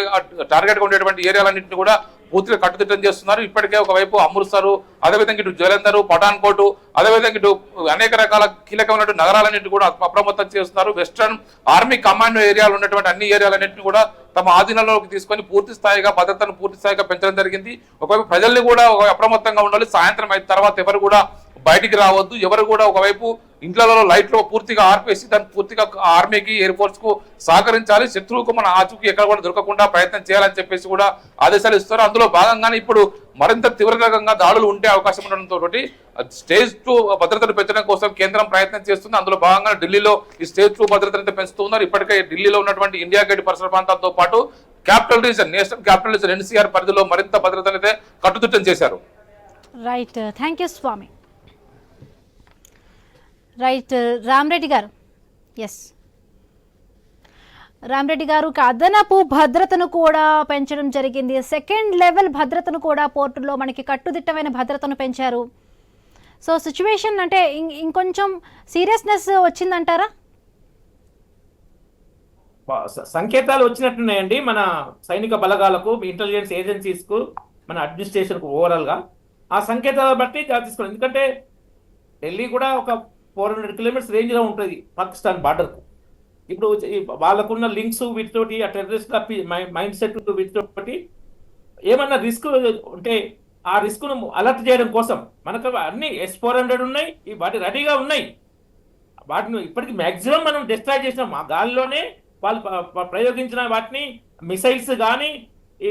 టార్గెట్ గా ఉండేటువంటి ఏరియాలన్నింటినీ కూడా పూర్తిగా కట్టుదిట్టం చేస్తున్నారు. ఇప్పటికే ఒకవైపు అమృత్సర్, అదేవిధంగా ఇటు జలంధర్, పఠాన్కోట్, అదేవిధంగా ఇటు అనేక రకాల కీలకమైనటువంటి నగరాలన్నింటినీ కూడా అప్రమత్తం చేస్తున్నారు. వెస్టర్న్ ఆర్మీ కమాండ్ ఏరియాలు ఉన్నటువంటి అన్ని ఏరియాలన్నింటినీ కూడా తమ ఆధీనంలోకి తీసుకొని పూర్తి స్థాయిగా భద్రతను పూర్తి స్థాయిగా పెంచడం జరిగింది. ఒకవైపు ప్రజల్ని కూడా అప్రమత్తంగా ఉండాలి. సాయంత్రం అయిన తర్వాత ఎవరు కూడా బయటికి రావద్దు. ఎవరు కూడా ఒకవైపు ఇంట్లలో లైట్లో పూర్తిగా ఆర్పేసి దాన్ని పూర్తిగా ఆర్మీకి, ఎయిర్ ఫోర్స్ కు సహకరించాలి. శత్రువుకు మన ఆచూకీ ఎక్కడ కూడా దొరకకుండా ప్రయత్నం చేయాలని చెప్పేసి కూడా ఆదేశాలు ఇస్తారు. అందులో భాగంగానే ఇప్పుడు మరింత తీవ్రంగా దాడులు ఉండే అవకాశం ఉండడంతో స్టేజ్ 2 భద్రతను పెంచడం కోసం కేంద్రం ప్రయత్నం చేస్తుంది. అందులో భాగంగా ఢిల్లీలో ఈ స్టేజ్ 2 భద్రతను పెంచుతున్నారు. ఇప్పటికే ఢిల్లీలో ఉన్నటువంటి ఇండియా గేట్ పరిసర ప్రాంతాలతో పాటు capital region, national capital region NCR పరిధిలో మరింత భద్రతను అయితే కట్టుదిట్టం చేశారు. Right, thank you Swamy. Right, Ramareddy గారు. ఎస్, రామరెడ్డి గారు, అదనపు భద్రతను కూడా పెంచడం జరిగింది. సెకండ్ లెవెల్ భద్రతను కూడా పోర్టులో మనకి కట్టుదిట్టమైన భద్రతను పెంచారు. సో సిచ్యువేషన్ అంటే ఇంకొంచెం సీరియస్నెస్ వచ్చిందంటారా? సంకేతాలు వచ్చినట్టున్నాయండి మన సైనిక బలగాలకు, ఇంటెలిజెన్స్ ఏజెన్సీస్ కు, మన అడ్మినిస్ట్రేషన్ కు ఓవరాల్ గా ఆ సంకేతాలను బట్టి తీసుకోండి. ఎందుకంటే ఢిల్లీ కూడా ఒక 400 కిలోమీటర్స్ రేంజ్ లో ఉంటుంది పాకిస్తాన్ బార్డర్ కు. ఇప్పుడు వాళ్ళకున్న లింక్స్ వీటితోటి, ఆ టెర్రరిస్ట్ మైండ్ సెట్ వీటితోటి ఏమన్నా రిస్క్ ఉంటే ఆ రిస్క్ ను అలర్ట్ చేయడం కోసం మనకు అన్ని S-400 ఉన్నాయి, వాటి రెడీగా ఉన్నాయి. వాటిని ఇప్పటికి మాక్సిమం మనం డిస్ట్రాయ్ చేసినాం. మా గాలిలోనే వాళ్ళు ప్రయోగించిన వాటిని, మిసైల్స్ కానీ, ఈ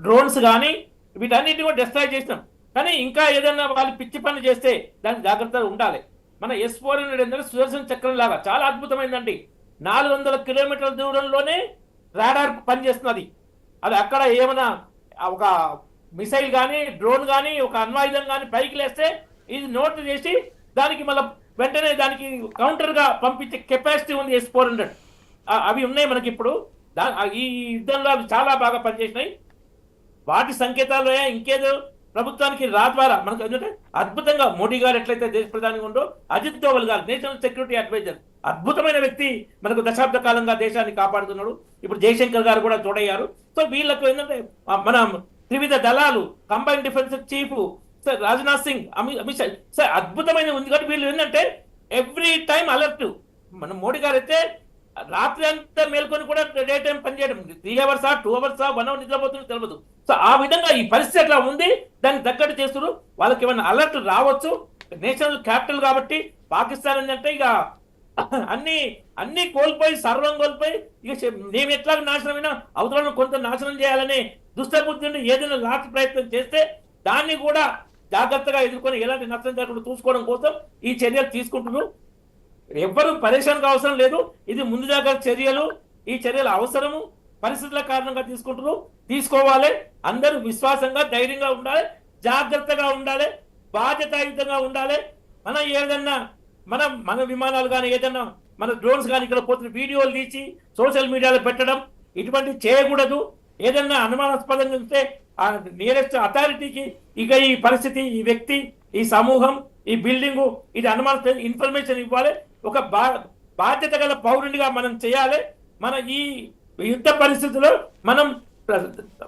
డ్రోన్స్ కానీ, వీటన్నిటిని కూడా డిస్ట్రాయ్ చేసినాం. కానీ ఇంకా ఏదైనా వాళ్ళు పిచ్చి పనులు చేస్తే దానికి జాగ్రత్తగా ఉండాలి. మన S-400 ఏంటంటే సుదర్శన చక్రం లాగా చాలా అద్భుతమైందండి. 400 కిలోమీటర్ల దూరంలోనే రాడార్ పనిచేస్తున్నది. అది అక్కడ ఏమైనా ఒక మిసైల్ కానీ, డ్రోన్ కానీ, ఒక అణ్వాయుధం కానీ పైకి లేస్తే ఇది నోట్ చేసి దానికి మళ్ళీ వెంటనే దానికి కౌంటర్ గా పంపించే కెపాసిటీ ఉంది S-400. అవి ఉన్నాయి మనకి ఇప్పుడు. ఈ యుద్ధంలో అవి చాలా బాగా పనిచేసినాయి. వాటి సంకేతాలు ఇంకేదో ప్రభుత్వానికి ద్వారా మనకు ఎందుకంటే అద్భుతంగా మోడీ గారు ఎట్లయితే దేశ ప్రధాని ఉండో, అజిత్ దోవల్ గారు నేషనల్ సెక్యూరిటీ అడ్వైజర్, అద్భుతమైన వ్యక్తి, మనకు దశాబ్ద కాలంగా దేశాన్ని కాపాడుతున్నాడు. ఇప్పుడు జయశంకర్ గారు కూడా తోడయ్యారు. సో వీళ్ళకు ఏంటంటే మన త్రివిధ దళాలు, combine defence chief sir Rajnath Singh, Amit Shah sir అద్భుతమైన ఉంది. కాబట్టి వీళ్ళు ఏంటంటే ఎవ్రీ టైం అలర్ట్. మన మోడీ గారు అయితే రాత్రి అంతా మేల్కొని కూడా డే టైం పనిచేయడం, 3 hours 2 hours 1 hour నిద్రపోతుందో తెలియదు. సో ఆ విధంగా ఈ పరిస్థితి అట్లా ఉంది, దానికి తగ్గట్టు చేస్తున్నారు. వాళ్ళకి ఏమైనా అలర్ట్ రావచ్చు. నేషనల్ క్యాపిటల్ కాబట్టి పాకిస్తాన్ ఏంటంటే ఇక అన్ని కోల్పోయి, సర్వం కోల్పోయి, ఇక మేము ఎట్లా నాశనమైనా అవతలను కొంత నాశనం చేయాలనే దుష్టబుద్ధి నుండి ఏదైనా లాస్ట్ ప్రయత్నం చేస్తే దాన్ని కూడా జాగ్రత్తగా ఎదుర్కొని ఎలాంటి నష్టం జరగకుండా చూసుకోవడం కోసం ఈ చర్యలు తీసుకుంటున్నారు. ఎవ్వరూ పరేషాన్గా అవసరం లేదు. ఇది ముందు జాగ్రత్త చర్యలు. ఈ చర్యలు అవసరము. పరిస్థితుల కారణంగా తీసుకుంటారు. తీసుకోవాలి. అందరూ విశ్వాసంగా ధైర్యంగా ఉండాలి, జాగ్రత్తగా ఉండాలి, బాధ్యతాయుతంగా ఉండాలి. మనం ఏదన్నా మన విమానాలు కానీ ఏదన్నా మన డ్రోన్స్ కానీ ఇక్కడ పోతున్న వీడియోలు తీసి సోషల్ మీడియాలో పెట్టడం ఇటువంటి చేయకూడదు. ఏదన్నా అనుమానాస్పదంగా ఉంటే ఆ నియరెస్ట్ అథారిటీకి ఇక ఈ పరిస్థితి, ఈ వ్యక్తి, ఈ సమూహం, ఈ బిల్డింగు ఇది అనుమాన ఇన్ఫర్మేషన్ ఇవ్వాలి. ఒక బాధ్యత గల పౌరునిగా మనం చేయాలి. మన ఈ యుద్ధ పరిస్థితుల్లో మనం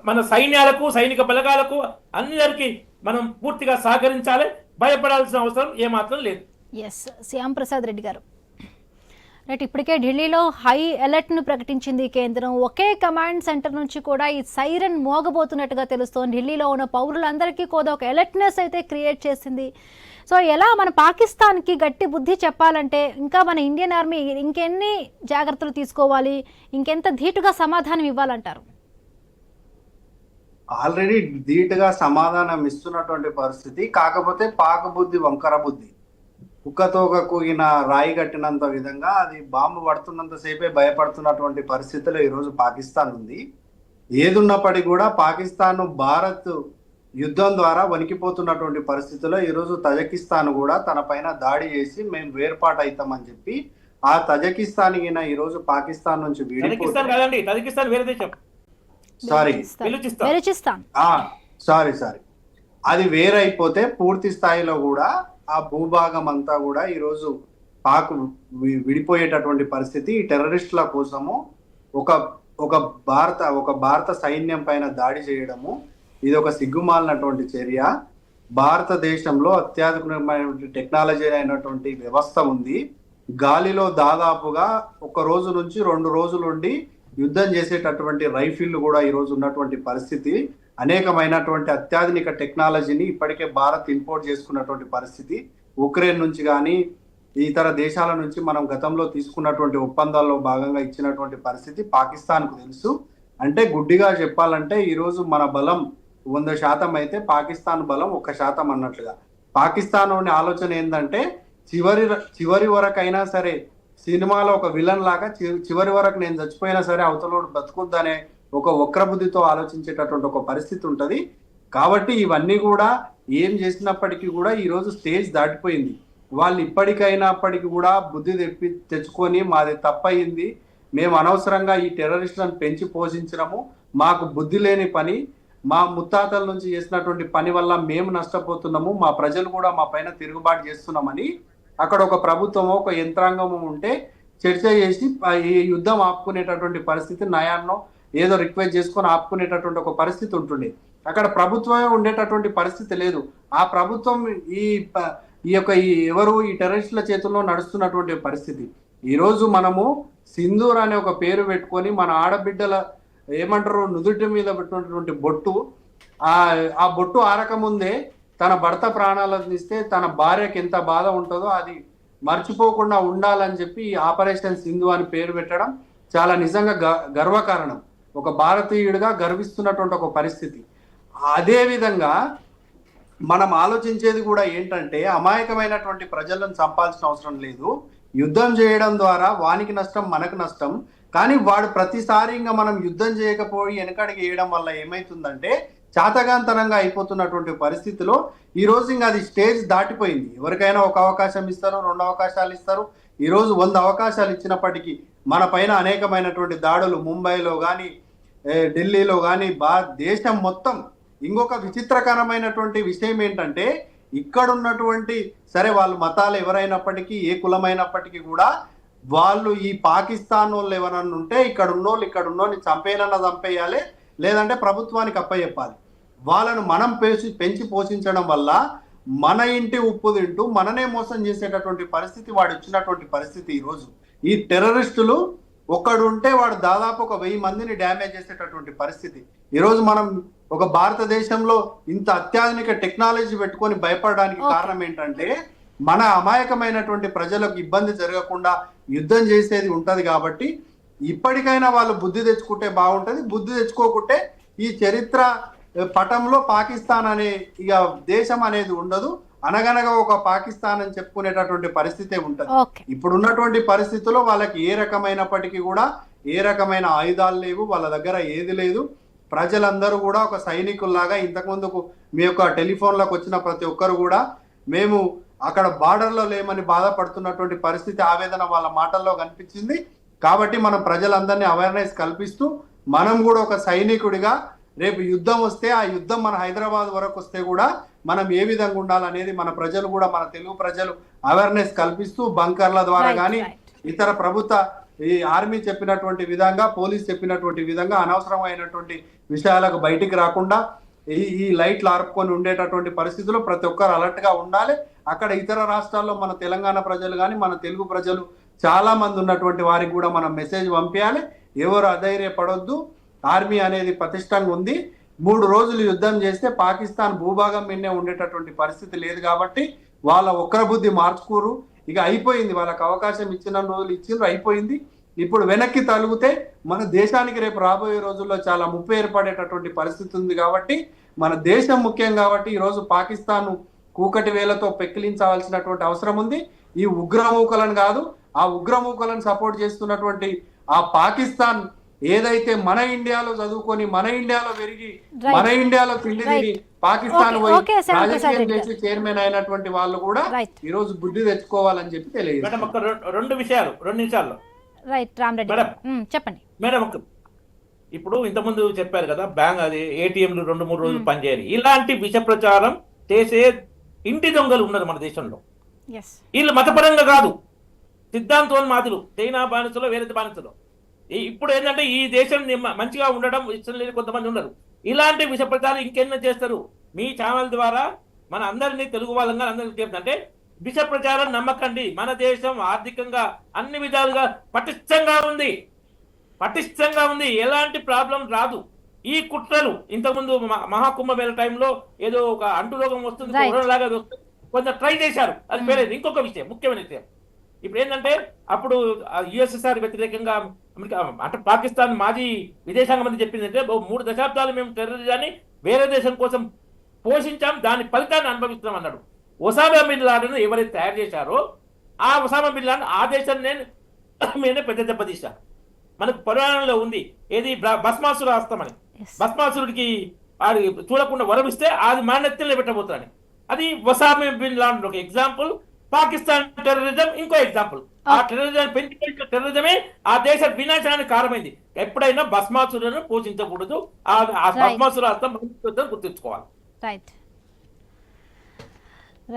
మన సైన్యాలకు, సైనిక బలగాలకు అందరికీ మనం పూర్తిగా సహకరించాలి. భయపడాల్సిన అవసరం ఏమాత్రం లేదు. ఎస్, శ్యామ్ ప్రసాద్ రెడ్డి గారు. రైట్, ఇప్పటికే ఢిల్లీలో హై అలర్ట్ను ప్రకటించింది కేంద్రం. ఒకే కమాండ్ సెంటర్ నుంచి కూడా ఈ సైరన్ మోగబోతున్నట్టుగా తెలుస్తోంది. ఢిల్లీలో ఉన్న పౌరులందరికీ కూడా ఒక అలర్ట్నెస్ అయితే క్రియేట్ చేసింది. సో ఎలా మన పాకిస్తాన్కి గట్టి బుద్ధి చెప్పాలంటే ఇంకా మన ఇండియన్ ఆర్మీ ఇంకెన్ని జాగ్రత్తలు తీసుకోవాలి, ఇంకెంత ధీటుగా సమాధానం ఇవ్వాలంటారు? ఆల్రెడీ ధీటుగా సమాధానం ఇస్తున్నటువంటి పరిస్థితి. కాకపోతే పాక బుద్ధి, వంకర బుద్ధి, కుక్కతోక కూగిన రాయి కట్టినంత విధంగా అది బాంబు పడుతున్నంతసేపే భయపడుతున్నటువంటి పరిస్థితిలో ఈరోజు పాకిస్తాన్ ఉంది. ఏదున్నప్పటికీ కూడా పాకిస్తాన్ భారత్ యుద్ధం ద్వారా వణికిపోతున్నటువంటి పరిస్థితిలో ఈరోజు తజకిస్తాన్ కూడా తన పైన దాడి చేసి మేము వేర్పాటు అవుతామని చెప్పి ఆ తజకిస్తాన్ ఈరోజు పాకిస్తాన్ నుంచి సారీ అది వేరైపోతే పూర్తి స్థాయిలో కూడా ఆ భూభాగం అంతా కూడా ఈరోజు పాక్ విడిపోయేటటువంటి పరిస్థితి. ఈ టెర్రరిస్టుల కోసము ఒక భారత సైన్యం పైన దాడి చేయడము ఇది ఒక సిగ్గుమాలినటువంటి చర్య. భారతదేశంలో అత్యాధునికమైనటువంటి టెక్నాలజీ అయినటువంటి వ్యవస్థ ఉంది. గాలిలో దాదాపుగా 1 రోజు నుంచి 2 రోజులు ఉండి యుద్ధం చేసేటటువంటి రైఫిల్ కూడా ఈరోజు ఉన్నటువంటి పరిస్థితి. అనేకమైనటువంటి అత్యాధునిక టెక్నాలజీని ఇప్పటికే భారత్ ఇంపోర్ట్ చేసుకున్నటువంటి పరిస్థితి. ఉక్రెయిన్ నుంచి కానీ ఇతర దేశాల నుంచి మనం గతంలో తీసుకున్నటువంటి ఒప్పందాల్లో భాగంగా ఇచ్చినటువంటి పరిస్థితి పాకిస్తాన్కు తెలుసు. అంటే గుడ్డిగా చెప్పాలంటే ఈరోజు మన బలం 100% అయితే పాకిస్తాన్ బలం 1% అన్నట్లుగా. పాకిస్తాన్లోని ఆలోచన ఏంటంటే చివరి వరకైనా సరే సినిమాలో ఒక విలన్ లాగా చివరి వరకు నేను చచ్చిపోయినా సరే అవతలోడు బతుకుద్దనే ఒక వక్రబుద్ధితో ఆలోచించేటటువంటి ఒక పరిస్థితి ఉంటుంది. కాబట్టి ఇవన్నీ కూడా ఏం చేసినప్పటికీ కూడా ఈరోజు స్టేజ్ దాటిపోయింది. వాళ్ళు ఇప్పటికైనప్పటికీ కూడా బుద్ధి తెచ్చుకొని మాది తప్పయింది, మేము అనవసరంగా ఈ టెర్రరిస్టులను పెంచి పోషించడము మాకు బుద్ధి లేని పని, మా ముత్తాతల నుంచి చేసినటువంటి పని వల్ల మేము నష్టపోతున్నాము, మా ప్రజలు కూడా మా పైన తిరుగుబాటు చేస్తున్నామని అక్కడ ఒక ప్రభుత్వమో ఒక యంత్రాంగము ఉంటే చర్చ చేసి ఈ యుద్ధం ఆపుకునేటటువంటి పరిస్థితి, నయాన్నో ఏదో రిక్వెస్ట్ చేసుకొని ఆపుకునేటటువంటి ఒక పరిస్థితి ఉంటుండే. అక్కడ ప్రభుత్వమే ఉండేటటువంటి పరిస్థితి లేదు. ఆ ప్రభుత్వం ఈ టెర్రరిస్టుల చేతుల్లో నడుస్తున్నటువంటి పరిస్థితి. ఈరోజు మనము సింధూర్ అనే ఒక పేరు పెట్టుకొని మన ఆడబిడ్డల ఏమంటారు నుదుటి మీద పెట్టినటువంటి బొట్టు, ఆ బొట్టు ఆరకముందే తన భర్త ప్రాణాలను ఇస్తే తన భార్యకి ఎంత బాధ ఉంటుందో అది మర్చిపోకుండా ఉండాలని చెప్పి ఆపరేషన్ సింధు అని పేరు పెట్టడం చాలా నిజంగా గర్వకారణం. ఒక భారతీయుడిగా గర్విస్తున్నటువంటి ఒక పరిస్థితి. అదే విధంగా మనం ఆలోచించేది కూడా ఏంటంటే అమాయకమైనటువంటి ప్రజలను చంపాల్సిన అవసరం లేదు. యుద్ధం చేయడం ద్వారా వానికి నష్టం, మనకు నష్టం. కానీ వాడు ప్రతిసారి ఇంకా మనం యుద్ధం చేయకపోయి వెనకడికి వేయడం వల్ల ఏమైతుందంటే చాతగాంతనంగా అయిపోతున్నటువంటి పరిస్థితిలో ఈరోజు ఇంకా అది స్టేజ్ దాటిపోయింది. ఎవరికైనా ఒక అవకాశం ఇస్తారు, 2 అవకాశాలు ఇస్తారు. ఈరోజు 100 అవకాశాలు ఇచ్చినప్పటికీ మన పైన అనేకమైనటువంటి దాడులు ముంబైలో కానీ ఢిల్లీలో కానీ దేశం మొత్తం. ఇంకొక విచిత్రకరమైనటువంటి విషయం ఏంటంటే ఇక్కడున్నటువంటి సరే వాళ్ళు మతాలు ఎవరైనప్పటికీ ఏ కులమైనప్పటికీ కూడా వాళ్ళు ఈ పాకిస్తాన్ వాళ్ళు ఎవరన్నా ఉంటే ఇక్కడ ఉన్నోళ్ళు చంపేనన్నా చంపేయాలి, లేదంటే ప్రభుత్వానికి అప్పచెప్పాలి. వాళ్ళను మనం పెంచి పోషించడం వల్ల మన ఇంటి ఉప్పు తింటూ మననే మోసం చేసేటటువంటి పరిస్థితి వాడు ఇచ్చినటువంటి పరిస్థితి. ఈరోజు ఈ టెర్రరిస్టులు ఒక్కడుంటే వాడు దాదాపు 1000 మందిని డ్యామేజ్ చేసేటటువంటి పరిస్థితి. ఈరోజు మనం ఒక భారతదేశంలో ఇంత అత్యాధునిక టెక్నాలజీ పెట్టుకొని భయపడడానికి కారణం ఏంటంటే మన అమాయకమైనటువంటి ప్రజలకు ఇబ్బంది జరగకుండా యుద్ధం చేసేది ఉంటది. కాబట్టి ఇప్పటికైనా వాళ్ళు బుద్ధి తెచ్చుకుంటే బాగుంటది. బుద్ధి తెచ్చుకోకుంటే ఈ చరిత్ర పటంలో పాకిస్తాన్ అనే ఇక దేశం అనేది ఉండదు. అనగనగా ఒక పాకిస్తాన్ అని చెప్పుకునేటటువంటి పరిస్థితే ఉంటది. ఇప్పుడు ఉన్నటువంటి పరిస్థితుల్లో వాళ్ళకి ఏ రకమైనప్పటికీ కూడా ఏ రకమైన ఆయుధాలు లేవు, వాళ్ళ దగ్గర ఏది లేదు. ప్రజలందరూ కూడా ఒక సైనికుల్లాగా ఇంతకుముందుకు మీ యొక్క టెలిఫోన్లకు వచ్చిన ప్రతి ఒక్కరు కూడా మేము అక్కడ బార్డర్లో లేమని బాధపడుతున్నటువంటి పరిస్థితి, ఆవేదన వాళ్ళ మాటల్లో కనిపించింది. కాబట్టి మనం ప్రజలందరినీ అవేర్నెస్ కల్పిస్తూ మనం కూడా ఒక సైనికుడిగా రేపు యుద్ధం వస్తే ఆ యుద్ధం మన హైదరాబాద్ వరకు వస్తే కూడా మనం ఏ విధంగా ఉండాలనేది మన ప్రజలు కూడా, మన తెలుగు ప్రజలు అవేర్నెస్ కల్పిస్తూ బంకర్ల ద్వారా కానీ ఇతర ప్రభుత్వ ఈ ఆర్మీ చెప్పినటువంటి విధంగా, పోలీస్ చెప్పినటువంటి విధంగా అనవసరమైనటువంటి విషయాలకు బయటికి రాకుండా ఈ లైట్లు ఆర్పుకొని ఉండేటటువంటి పరిస్థితుల్లో ప్రతి ఒక్కరు అలర్ట్ గా ఉండాలి. అక్కడ ఇతర రాష్ట్రాల్లో మన తెలంగాణ ప్రజలు కానీ మన తెలుగు ప్రజలు చాలా మంది ఉన్నటువంటి వారికి కూడా మనం మెసేజ్ పంపించాలి. ఎవరు అధైర్యపడొద్దు, ఆర్మీ అనేది పటిష్టంగా ఉంది. 3 రోజులు యుద్ధం చేస్తే పాకిస్తాన్ భూభాగం మీదనే ఉండేటటువంటి పరిస్థితి లేదు. కాబట్టి వాళ్ళ ఒక్కర బుద్ధి మార్చుకోరు. ఇక అయిపోయింది, వాళ్ళకి అవకాశం ఇచ్చిన రోజులు ఇచ్చిండ్రు, అయిపోయింది. ఇప్పుడు వెనక్కి తలుగుతే మన దేశానికి రేపు రాబోయే రోజుల్లో చాలా ముప్పు ఏర్పడేటటువంటి పరిస్థితి ఉంది. కాబట్టి మన దేశం ముఖ్యం. కాబట్టి ఈరోజు పాకిస్తాన్ కూకటి వేలతో పెక్కిలించవలసినటువంటి అవసరం ఉంది. ఈ ఉగ్రమూకలను కాదు, ఆ ఉగ్రమూకలను సపోర్ట్ చేస్తున్నటువంటి ఆ పాకిస్తాన్ ఏదైతే మన ఇండియాలో చదువుకొని, మన ఇండియాలో పెరిగి, మన ఇండియాలో తిండి తిని పాకిస్తాన్ పోయి రాజకీయం చేసి చైర్మన్ అయినటువంటి వాళ్ళు కూడా ఈ రోజు బుద్ధి తెచ్చుకోవాలని చెప్పి తెలియదు. మేడం ఒక 2 విషయాలు 2 నిమిషాల్లో. రైట్ రామరెడ్డి చెప్పండి మేడం. ఇప్పుడు ఇంతకుముందు చెప్పారు కదా, బ్యాంక్ అది ఏటీఎంలు 2-3 రోజులు పనిచేయాలి. ఇలాంటి విష ప్రచారం చేసే ఇంటి దొంగలు ఉన్నారు మన దేశంలో. వీళ్ళు మతపరంగా కాదు, సిద్ధాంతోన్మాదులు, చైనా బానిసలో వేరే బానిసలో. ఇప్పుడు ఏంటంటే ఈ దేశం మంచిగా ఉండడం ఇష్టం లేని కొంతమంది ఉన్నారు. ఇలాంటి విష ప్రచారం ఇంకెన్నో చేస్తారు. మీ ఛానల్ ద్వారా మన అందరినీ, తెలుగు వాళ్ళంగా అందరికీ చెప్తుంటే విష ప్రచారం నమ్మకండి. మన దేశం ఆర్థికంగా అన్ని విధాలుగా పటిష్టంగా ఉంది, ఎలాంటి ప్రాబ్లం రాదు. ఈ కుట్రలు ఇంతకుముందు మహాకుంభమేళ టైంలో ఏదో ఒక అంటు రోగం వస్తుంది, లాగా కొంచెం ట్రై చేశారు, అది పేరేది. ఇంకొక విషయం, ముఖ్యమైన విషయం, ఇప్పుడు ఏంటంటే అప్పుడు యుఎస్ఎస్ఆర్ వ్యతిరేకంగా అంటే పాకిస్తాన్ మాజీ విదేశాంగ మంత్రి చెప్పింది అంటే 3 దశాబ్దాలు మేము టెర్రరిజాన్ని వేరే దేశం కోసం పోషించాం, దాని ఫలితాన్ని అనుభవిస్తున్నాం అన్నాడు. ఒసామా బిన్ లాడెన్ ఎవరైతే తయారు చేశారో ఆ ఒసామా బిన్ లాడెన్ ఆ దేశాన్ని నేనే పెద్ద దెబ్బతీశాను. మనకు పురాణంలో ఉంది ఏది, భస్మాసుర హస్తమని. భస్మాసురుడికి అది చూడకుండా వరమిస్తే అది మానెత్తిలో పెట్టబోతాడని. అది ఒసామా బిన్ లాడెన్ ఒక ఎగ్జాంపుల్. పాకిస్తాన్ టెర్రరిజం ఇంకో ఎగ్జాంపుల్. ఆ టెర్రరిజం పెంచుకున్న టెర్రరిజమే ఆ దేశ వినాశానికి కారణమైంది. ఎప్పుడైనా భస్మాసురులను పోషించకూడదు. ఆ భస్మాసుర హస్తం గుర్తుంచుకోవాలి. రైట్.